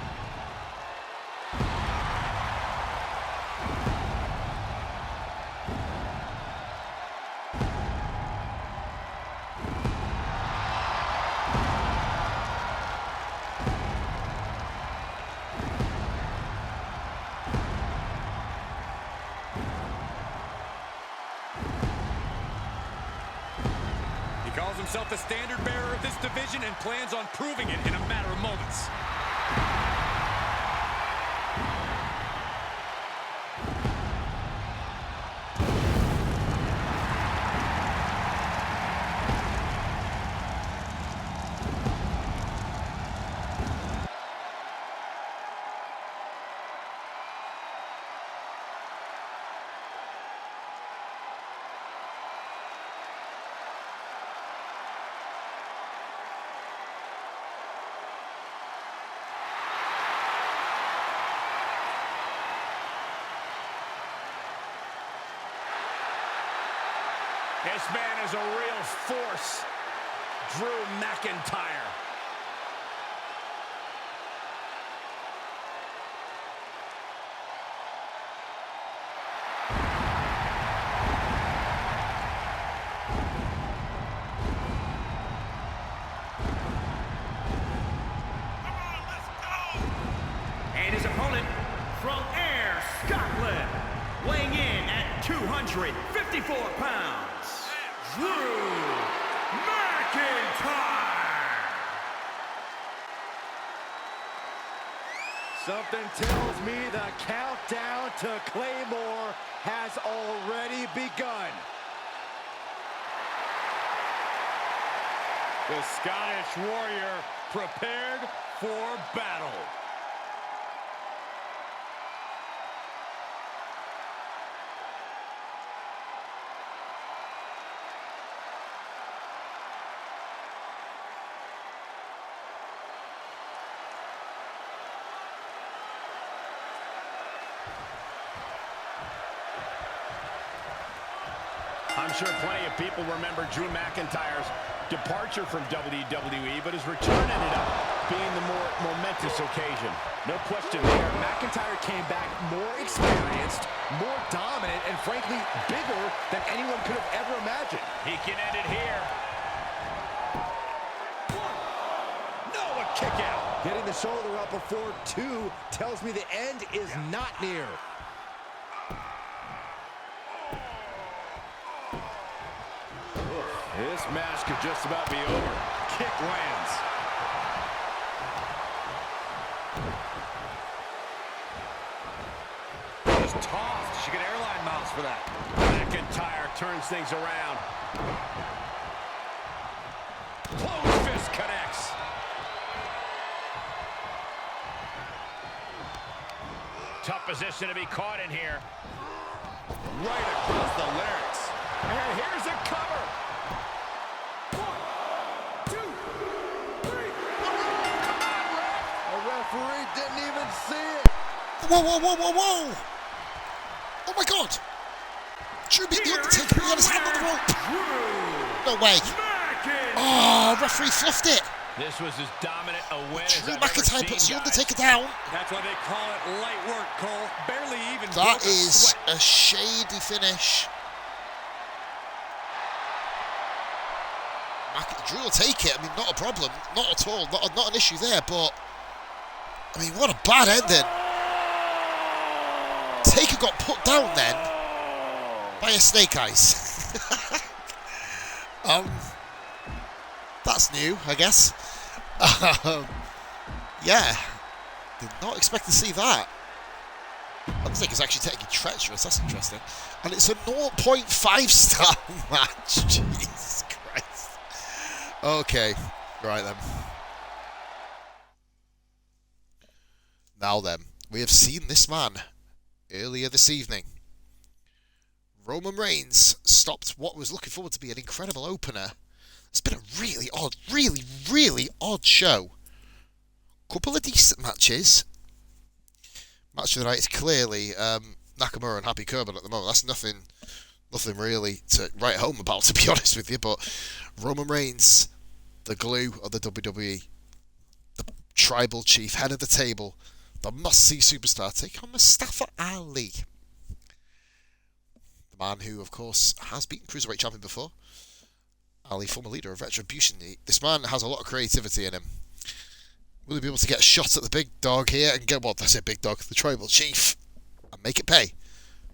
He calls himself the standard bearer of this division and plans on proving it in a matter of moments. This man is a real force, Drew McIntyre. And his opponent From Ayr, Scotland, weighing in at 254 pounds, Drew McIntyre. Something tells me the countdown to Claymore has already begun. The Scottish Warrior prepared for battle. I'm sure plenty of people remember Drew McIntyre's departure from WWE, but his return ended up being the more momentous occasion. No question there. McIntyre came back more experienced, more dominant, and frankly, bigger than anyone could have ever imagined. He can end it here. No, a kick out. Getting the shoulder up before 2 tells me the end is not near. This match could just about be over. Kick lands. Just tossed. She get airline miles for that. McIntyre turns things around. Close fist connects. Tough position to be caught in here. Right across the larynx. And here's a cover. 1, 2, 3. Come on, ref. The referee didn't even see it. Whoa, whoa, whoa, whoa, whoa! Oh my God! Drew beat the Undertaker. He had his hand on the rope. No way. Oh, referee fluffed it. This was as dominant a win Drew as I've ever McIntyre seen, puts the guys. Undertaker down. That's why they call it light work, Cole. Barely even That broke a is sweat. a shady finish. Drew will take it. I mean, not a problem. Not at all. Not an issue there, but... I mean, what a bad ending. Taker got put down then by a snake eyes. That's new, I guess. Yeah. Did not expect to see that. Undertaker's actually technically treacherous. That's interesting. And it's a 0.5 star match. Jesus Christ. Okay. Right then. Now then. We have seen this man earlier this evening. Roman Reigns stopped what was looking forward to be an incredible opener. It's been a really odd, really odd show. Couple of decent matches. Match of the night is clearly Nakamura and Happy Corbin at the moment. That's nothing really to write home about, to be honest with you. But Roman Reigns, the glue of the WWE, the tribal chief, head of the table, the must-see superstar, take on Mustafa Ali. The man who, of course, has beaten Cruiserweight champion before. Ali, former leader of Retribution. This man has a lot of creativity in him. Will he be able to get a shot at the big dog here and get, well, that's it, big dog, the tribal chief, and make it pay?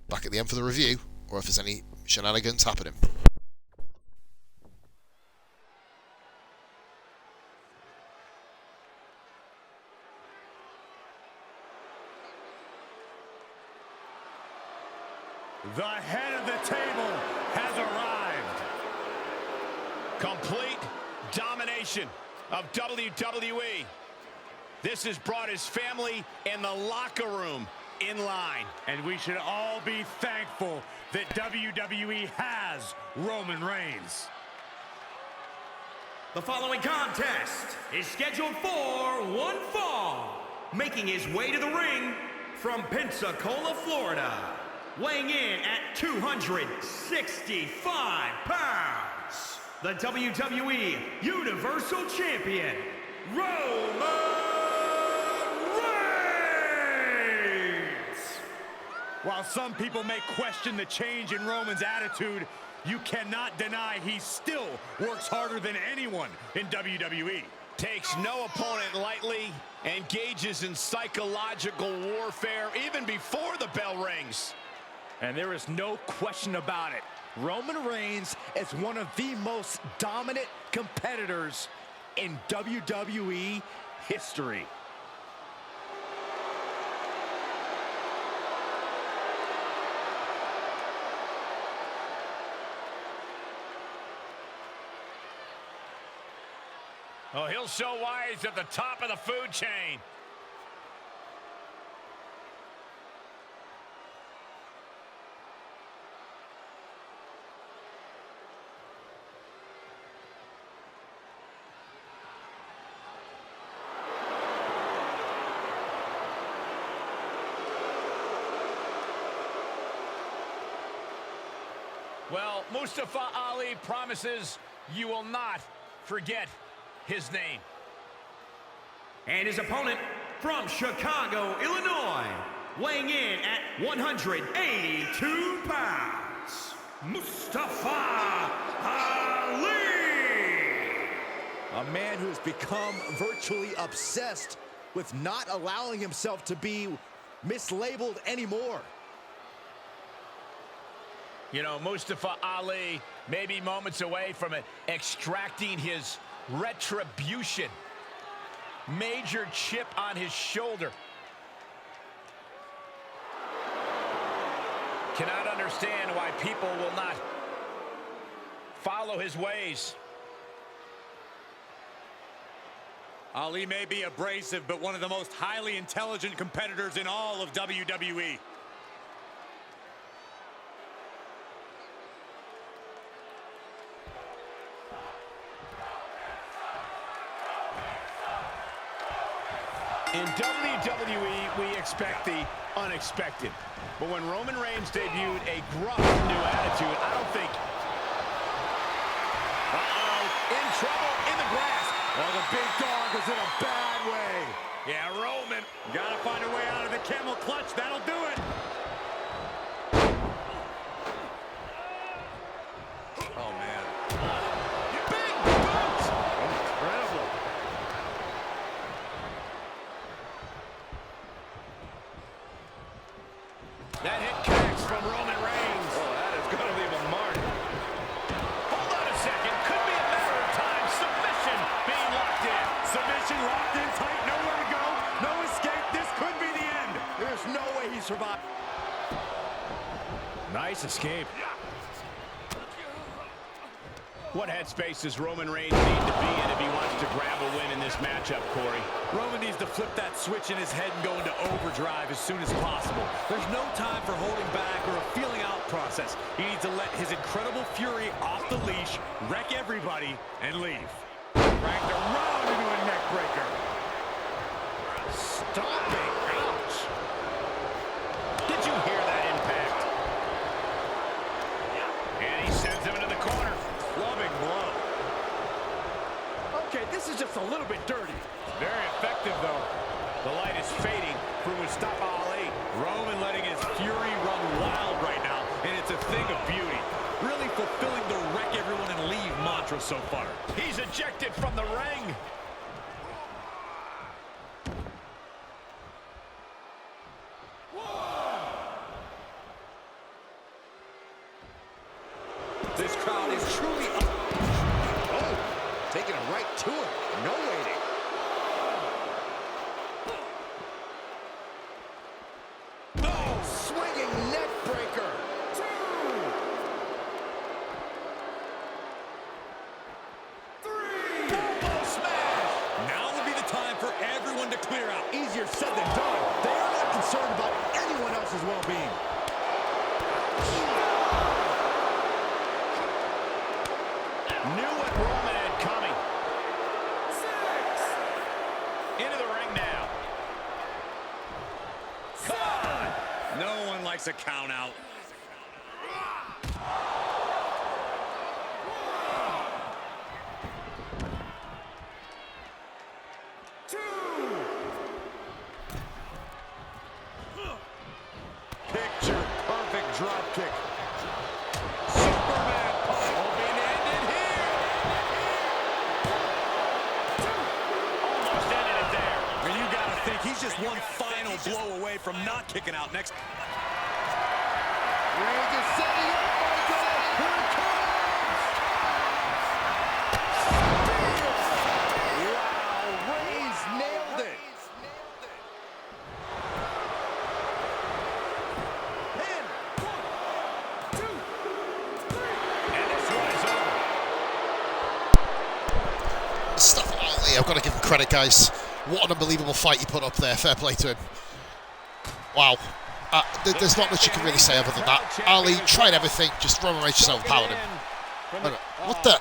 Back at the end for the review, or if there's any shenanigans happening. The head of the table has arrived. Complete domination of WWE. This has brought his family and the locker room in line. And we should all be thankful that WWE has Roman Reigns. The following contest is scheduled for one fall. Making his way to the ring from Pensacola, Florida, weighing in at 265 pounds, the WWE Universal Champion, Roman Reigns! While some people may question the change in Roman's attitude, you cannot deny he still works harder than anyone in WWE. Takes no opponent lightly Engages in psychological warfare even before the bell rings. And there is no question about it. Roman Reigns is one of the most dominant competitors in WWE history. Oh, he'll show why he's at the top of the food chain. Well, Mustafa Ali promises you will not forget his name. And his opponent from Chicago, Illinois, weighing in at 182 pounds, Mustafa Ali. A man who's become virtually obsessed with not allowing himself to be mislabeled anymore. You know, Mustafa Ali may be moments away from extracting his retribution. Major chip on his shoulder. Cannot understand why people will not follow his ways. Ali may be abrasive, but one of the most highly intelligent competitors in all of WWE. In WWE, we expect the unexpected. But when Roman Reigns debuted a gruff new attitude, I don't think... In trouble, in the grass. Oh, the big dog is in a bad way. Yeah, Roman. Gotta find a way out of the camel clutch. That'll do it. Oh, man. Big boot. Incredible. That hit connects from Roman Reigns. Oh, that is going to leave a mark. Hold on a second. Could be a matter of time. Submission being locked in. Submission locked in tight. Nowhere to go. No escape. This could be the end. There's no way he survived. Nice escape. What headspace does Roman Reigns need to be in if he wants to grab a win in this matchup, Corey? Roman needs to flip that switch in his head and go into overdrive as soon as possible. There's no time for holding back or a feeling out process. He needs to let his incredible fury off the leash, wreck everybody, and leave. Dragged around into a neck breaker. Stomping. Ouch. Did you hear that impact? And he sends him into the corner. Clubbing blow. Okay, this is just a little bit dirty. Very effective, though. The light is fading for Mustafa Ali. Roman letting his fury run wild right now, and it's a thing of beauty. Really fulfilling the wreck everyone and leave mantra so far. He's ejected from the ring. This crowd is truly taking it right to him. No waiting. Oh, swinging neck breaker. Now would be the time for everyone to clear out. Easier said than done. They are not concerned about anyone else's well-being. Knew what Roman had coming. Into the ring now. Come on. No one likes a count out. Picture perfect drop kick. Superman punch will be ended here. Almost ended it there. When you a blow away from not kicking out next. Reigns is setting up, Michael. Here it comes. Wow, Reigns nailed it. Pin. 1, 2, 3. And this one is over. Stuff Ali, I've got to give him credit, guys. What an unbelievable fight he put up there. Fair play to him. Wow. There's not much you can really say other than that. Ali tried everything, just Roman Reigns just overpowered him. What the?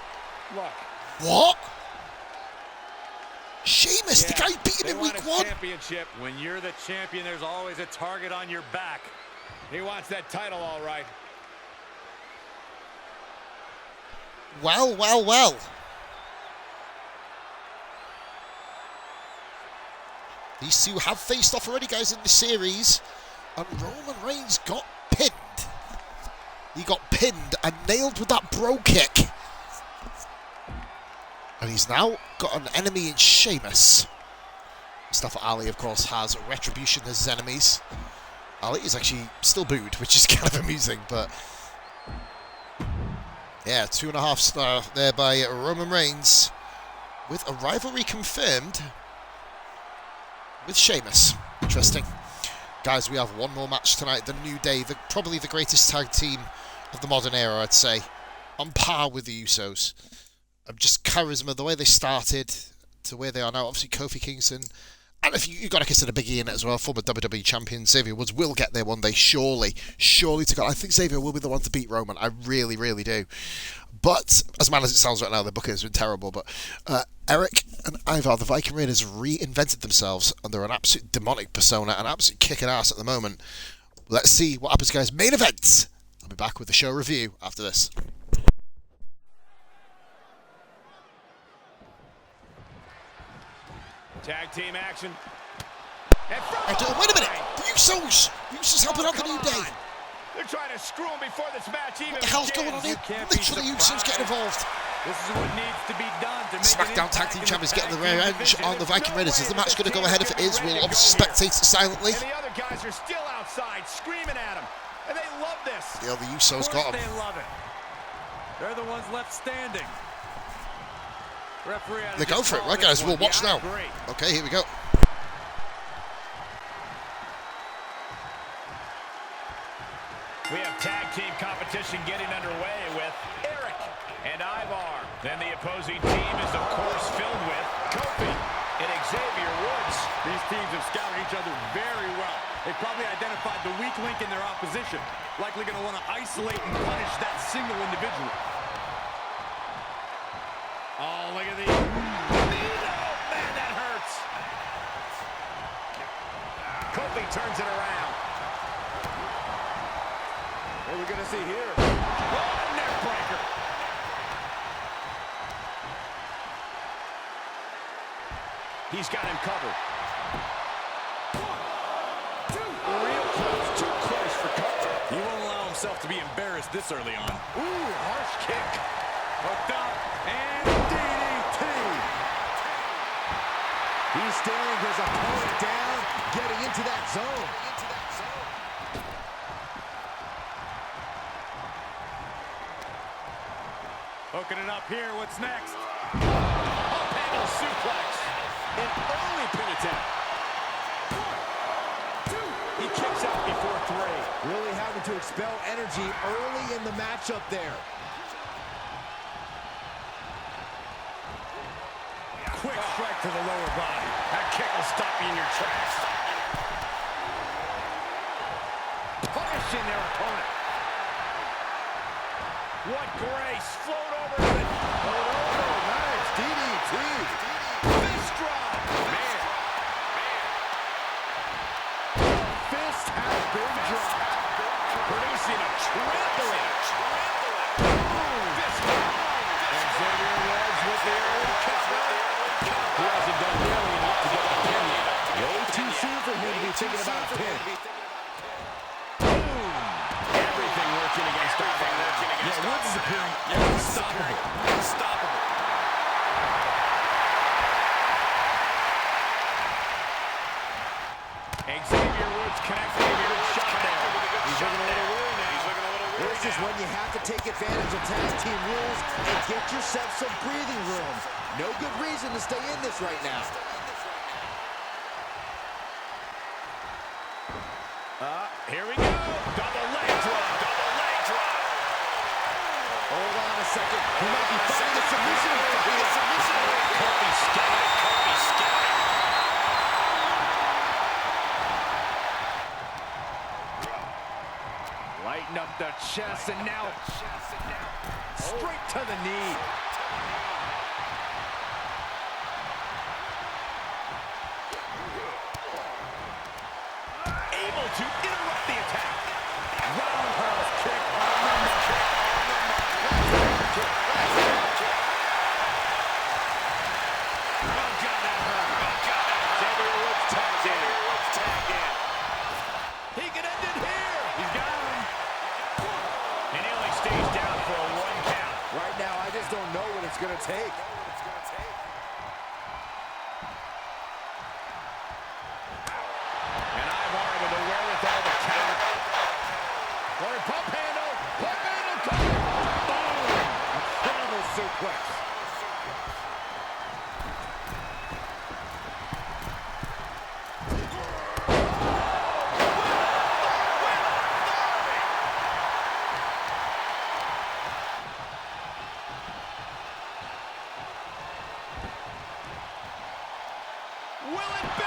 What? Sheamus, the guy beat him in week 1. Championship. When you're the champion, there's always a target on your back. He wants that title, all right. Well, well, well. These two have faced off already, guys, in the series. And Roman Reigns got pinned. He got pinned and nailed with that bro kick. And he's now got an enemy in Sheamus. Mustafa Ali, of course, has Retribution as his enemies. Ali is actually still booed, which is kind of amusing, but... yeah, 2.5 star there by Roman Reigns. With a rivalry confirmed with Sheamus. Interesting. Guys, we have one more match tonight. The New Day, probably the greatest tag team of the modern era, I'd say. On par with the Usos. Just charisma, the way they started to where they are now. Obviously, Kofi Kingston. And if you've got to consider Big E in it as well, former WWE champion Xavier Woods will get there one day, surely. Surely to God. I think Xavier will be the one to beat Roman. I really, really do. But, as mad as it sounds right now, the booking has been terrible. But Eric and Ivar, the Viking Raiders, reinvented themselves under an absolute demonic persona and absolute kicking ass at the moment. Let's see what happens, guys. Main event. I'll be back with the show review after this. Tag team action. Wait a minute. The Usos helping out the New Day. They're trying to screw him before this match even What the hell's going on here? Literally, Usos getting involved. This is what needs to be done to make Smackdown Tag Team Champions getting the revenge on the Viking Raiders. Is the match going to go ahead? If it is, we'll obviously spectate it silently. And the other guys are still outside screaming at him. And they love this. Yeah, the Usos got him. They love it. They're the ones left standing. Referee They go for it, right, guys? We'll watch now. Okay, here we go. We have tag team competition getting underway with Eric and Ivar. Then the opposing team is, of course, filled with Kofi and Xavier Woods. These teams have scouted each other very well. They've probably identified the weak link in their opposition. Likely going to want to isolate and punish that single individual. Oh, look at the... Oh, man, that hurts. Kofi turns it around. What are we going to see here? Oh, neck breaker. He's got him covered. 1, 2. Real close. Too close for Kofi. He won't allow himself to be embarrassed this early on. Ooh, harsh kick. Hooked up. And DDT. He's staring his opponent down, getting into that zone. Hooking it up here. What's next? Panel suplex. An early pin attempt. 1, 2. He kicks out before 3. Really having to expel energy early in the matchup there. Quick strike to the lower body. That kick will stop you in your tracks. Punishing their opponent. What grace. Float over to it. Nice DDT. Fist drop. Man. Fist has been dropped. Producing a trampling. Fist drop. And Xavier Woods with the early cover. He hasn't done nearly enough to get a pin yet. Way too soon for him to be thinking about a pin. Everything working against our fan. Yeah, Woods is appearing unstoppable. Unstoppable. Xavier Woods connecting a good shot there. He's looking a little weary now. This is when you have to take advantage of tag team rules and get yourself some breathing room. No good reason to stay in this right now. Here we go. Double leg drop. Double leg drop. Hold on a second. He might be finding a submission here. Kofi scattered. Kofi scattered. Lighten up the chest and now straight to the knee. Able to interrupt the attack. Roundhouse kick on the mark. Oh, God, that hurt. Oh, God, that hurt. Xavier Woods tagged in. He can end it here. He's got him. And he only stays down for a 1 count. Right now, I just don't know what it's going to take. And Ivar with the wherewithal to counter. Or pump handle. Pump handle. Boom. Incredible suplex. Will it be?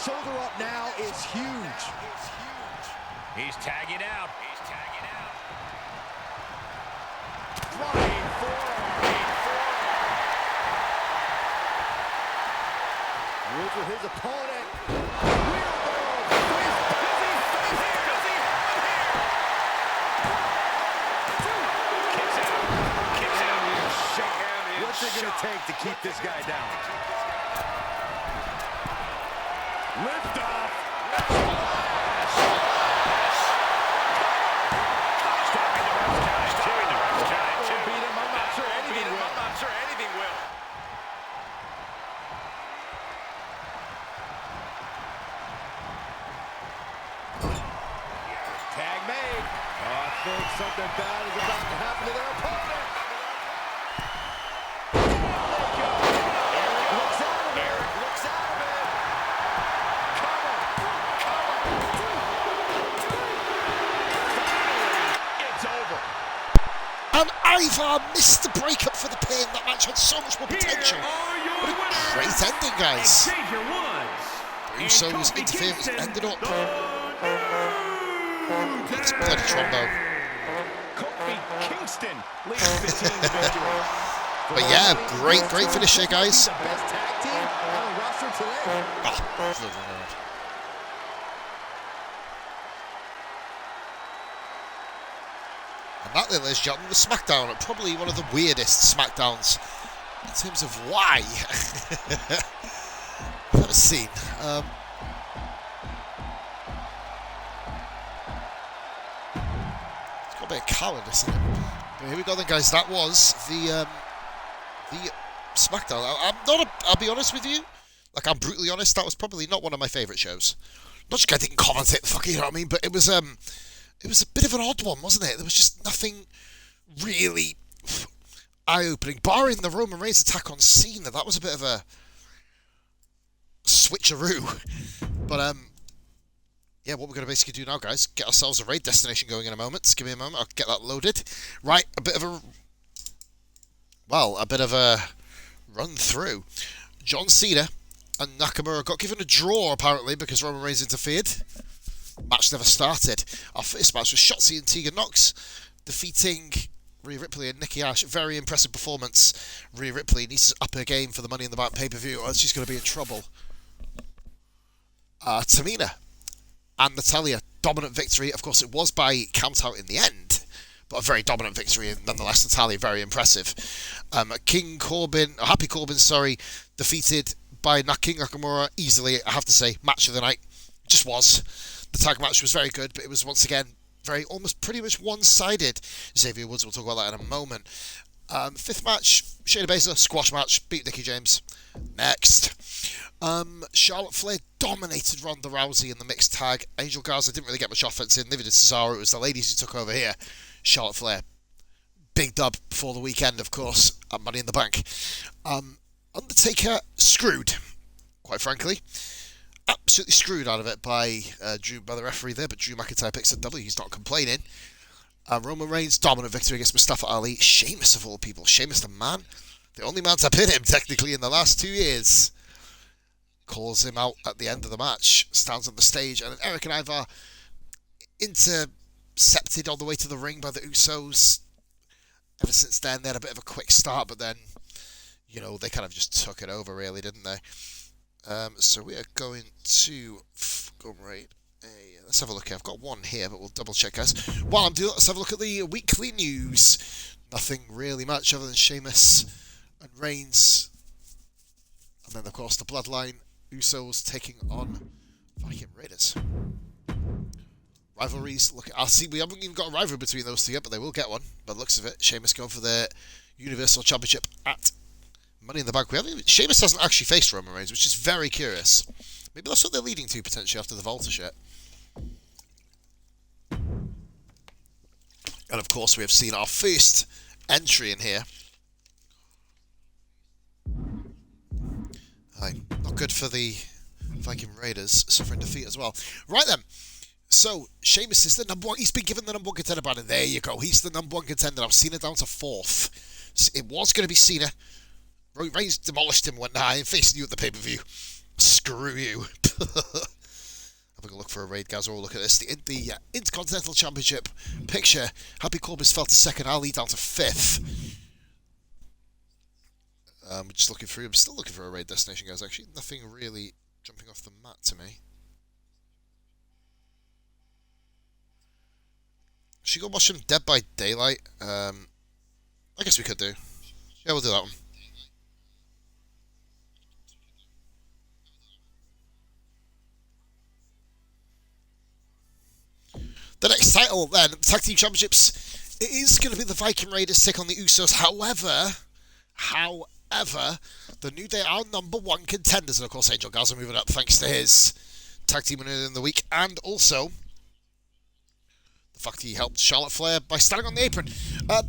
Shoulder up now is huge. He's tagging out. Flying forearm. Woods with his opponent. What's it going to take to keep this guy down? Lift off. Beat him. I'm not sure anything will. Tag made. I think something bad is about to happen to their opponent. Eric looks out of it. It's over. And Ivar missed the breakup for the pin. That match had so much more potential. What a great ending, guys. Xavier Woods. Uso's interference ended up. It's bloody trombone. Kofi Kingston leads the team to victory. But yeah, great finish here, guys. The best tag team on the roster today. And that then, ladies and gentlemen, was Smackdown. Probably one of the weirdest Smackdowns in terms of why I've ever seen. It's got a bit of cowardice in it. But here we go then, guys. That was the Smackdown. I'll be honest with you. Like, I'm brutally honest. That was probably not one of my favourite shows. Not just 'cause I didn't commentate the fucking, you know what I mean? But it was a bit of an odd one, wasn't it? There was just nothing really eye-opening, barring the Roman Reigns attack on Cena. That was a bit of a switcheroo. But yeah, what we're going to basically do now, guys, get ourselves a raid destination going in a moment. Give me a moment, I'll get that loaded. Right, a bit of a run through. John Cena and Nakamura got given a draw, apparently, because Roman Reigns interfered. Match never started. Our first match was Shotzi and Tegan Nox defeating Rhea Ripley and Nikki Ash. Very impressive performance. Rhea Ripley needs to up her game for the Money in the Bank pay-per-view, or she's going to be in trouble. Tamina and Natalya, dominant victory. Of course, it was by count-out in the end, but a very dominant victory, and nonetheless, Natalya, very impressive. Happy Corbin, defeated by King Nakamura easily, I have to say. Match of the night. Just was. The tag match was very good, but it was once again pretty much one-sided. Xavier Woods, we'll talk about that in a moment. Fifth match, Shayna Baszler, squash match, beat Nikki James. Next. Charlotte Flair dominated Ronda Rousey in the mixed tag. Angel Garza didn't really get much offense in, neither did Cesaro. It was the ladies who took over here. Charlotte Flair. Big dub for the weekend, of course, at Money in the Bank. Undertaker screwed, quite frankly. Absolutely screwed out of it by the referee there, but Drew McIntyre picks a W. He's not complaining. Roman Reigns, dominant victory against Mustafa Ali. Sheamus, of all people. Sheamus, the man. The only man to pin him, technically, in the last 2 years. Calls him out at the end of the match. Stands on the stage. And then Eric and Ivar intercepted all the way to the ring by the Usos. Ever since then, they had a bit of a quick start, but then, you know, they kind of just took it over, really, didn't they? So we are going to go right. Let's have a look here. I've got one here, but we'll double check, guys. While I'm doing that, let's have a look at the weekly news. Nothing really much other than Sheamus and Reigns. And then, of course, the Bloodline Usos taking on Viking Raiders. Rivalries. Look, I'll see. We haven't even got a rivalry between those two yet, but they will get one. By the looks of it, Sheamus going for the Universal Championship at Money in the Bank. Sheamus hasn't actually faced Roman Reigns, which is very curious. Maybe that's what they're leading to potentially after the Volta shit. And of course, we have seen our first entry in here. Not good for the Viking Raiders, suffering defeat as well. Right then. So, Sheamus is the number one. He's been given the number one contender banner. There you go. He's the number one contender. I've seen it down to 4th. It was going to be Cena. Reigns demolished him, went, nah, I'm facing you at the pay-per-view. Screw you. Having a look for a raid, guys. We'll look at this. The Intercontinental Championship picture. Happy Corbin's fell to 2nd. Ali down to 5th. We're just looking through. I'm still looking for a raid destination, guys. Actually, nothing really jumping off the mat to me. Should we go watch some Dead by Daylight? I guess we could do. Yeah, we'll do that one. The next title, then, Tag Team Championships, it is going to be the Viking Raiders take on the Usos. However, the New Day are number one contenders, and of course Angel Garza moving up thanks to his tag team winner in the week, and also the fact he helped Charlotte Flair by standing on the apron.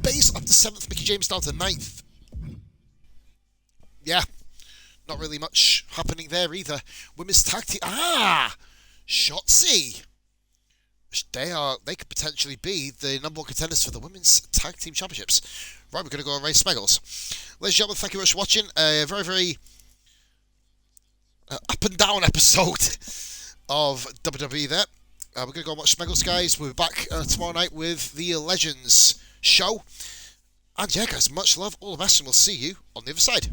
Base up to 7th, Mickey James down to 9th. Yeah, not really much happening there either. Women's tag team. Shotzi. They could potentially be the number one contenders for the Women's Tag Team Championships. Right, we're going to go on Ray Smeggles. Ladies and gentlemen, thank you very much for watching. A very, very up and down episode of WWE there. We're going to go and watch Smeggles, guys. We'll be back tomorrow night with the Legends show. And yeah, guys, much love, all the best, and we'll see you on the other side.